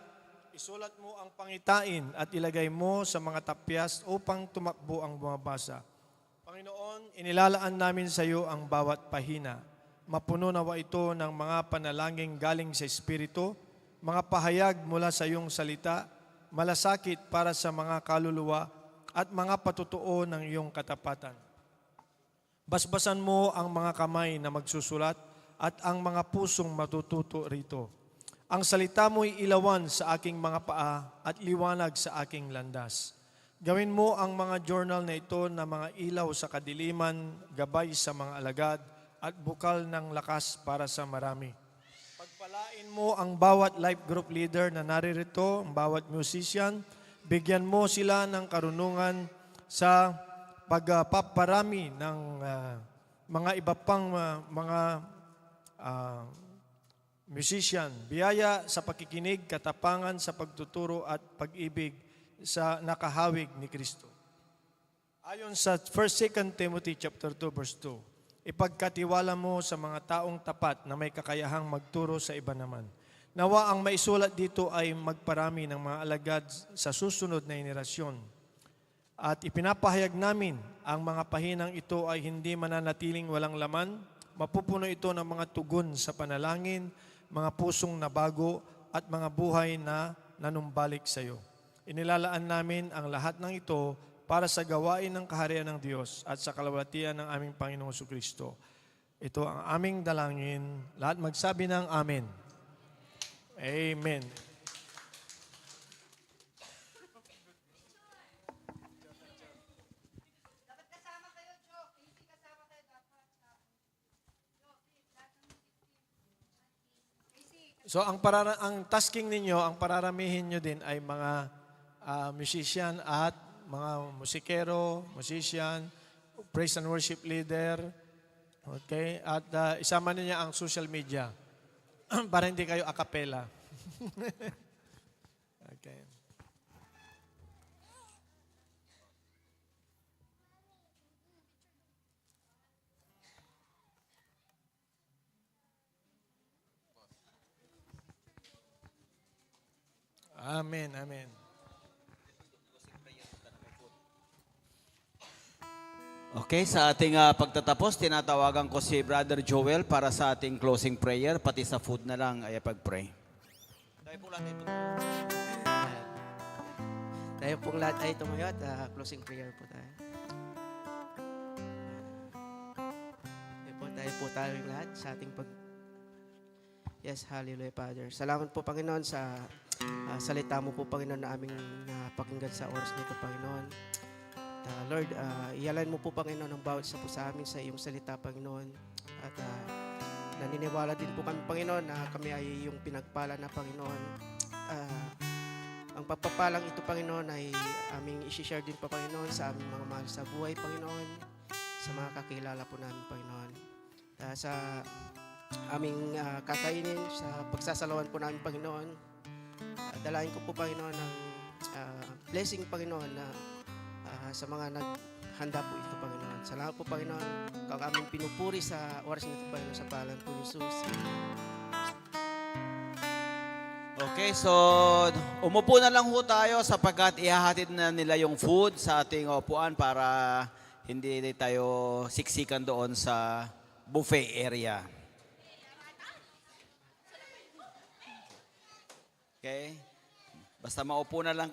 isulat mo ang pangitain at ilagay mo sa mga tapyas upang tumakbo ang bumabasa. Panginoon, inilalaan namin sa iyo ang bawat pahina. Mapuno nawa ito ng mga panalangin galing sa Espiritu, mga pahayag mula sa iyong salita, malasakit para sa mga kaluluwa at mga patutuo ng iyong katapatan. Basbasan mo ang mga kamay na magsusulat at ang mga pusong matututo rito. Ang salita mo'y ilawan sa aking mga paa at liwanag sa aking landas. Gawin mo ang mga journal na ito na mga ilaw sa kadiliman, gabay sa mga alagad, at bukal ng lakas para sa marami. Pagpalain mo ang bawat life group leader na naririto, ang bawat musician, bigyan mo sila ng karunungan sa pagpaparami ng mga iba pang mga musician, biyaya sa pakikinig, katapangan sa pagtuturo at pag-ibig sa nakahawig ni Kristo. Ayon sa 1-2 Timothy chapter 2 verse 2, ipagkatiwala mo sa mga taong tapat na may kakayahang magturo sa iba naman. Nawa ang maisulat dito ay magparami ng mga alagad sa susunod na henerasyon. At ipinapahayag namin ang mga pahinang ito ay hindi mananatiling walang laman, mapupuno ito ng mga tugon sa panalangin, mga pusong nabago at mga buhay na nanumbalik sa iyo. Inilalaan namin ang lahat ng ito para sa gawain ng kaharian ng Diyos at sa kalawatian ng aming Panginoong Jesucristo. Ito ang aming dalangin. Lahat magsabi ng Amen. Amen. Dapat kasama kayo, Jo. Hindi kasama kayo dapat. So ang tasking ninyo, ang pararamihin nyo din ay mga musician at mga musikero, musician, praise and worship leader. Okay? At isama niya ang social media para hindi kayo a cappella. Okay. Amen, amen. Okay, sa ating pagtatapos, tinatawagan ko si Brother Joel para sa ating closing prayer, pati sa food na lang ay pag-pray. Tayo pong lahat ay tumayo at closing prayer po tayo. Tayo po tayong lahat sa ating Yes, hallelujah, Father. Salamat po, Panginoon, sa salita mo po, Panginoon, na aming napakinggan sa oras nito, Panginoon. Lord, iyalan mo po, Panginoon, ang bawat isa po sa amin sa iyong salita, Panginoon. At naniniwala din po kami, Panginoon, na kami ay iyong pinagpala na, Panginoon. Ang pagpapalang ito, Panginoon, ay aming isi-share din po, Panginoon, sa aming mga mahal sa buhay, Panginoon, sa mga kakilala po namin, Panginoon. Sa aming kakainin, sa pagsasalawan po namin, Panginoon, dalahin ko po, Panginoon, ng blessing, Panginoon, na sa mga naghanda po ito, Panginoon. Salamat po, Panginoon, kung aming pinupuri sa oras nito, Panginoon, sa pangalan po ni Jesus. Okay, so umupo na lang ho tayo sapagkat ihahatid na nila yung food sa ating upuan para hindi tayo siksikan doon sa buffet area. Okay? Basta maupo na lang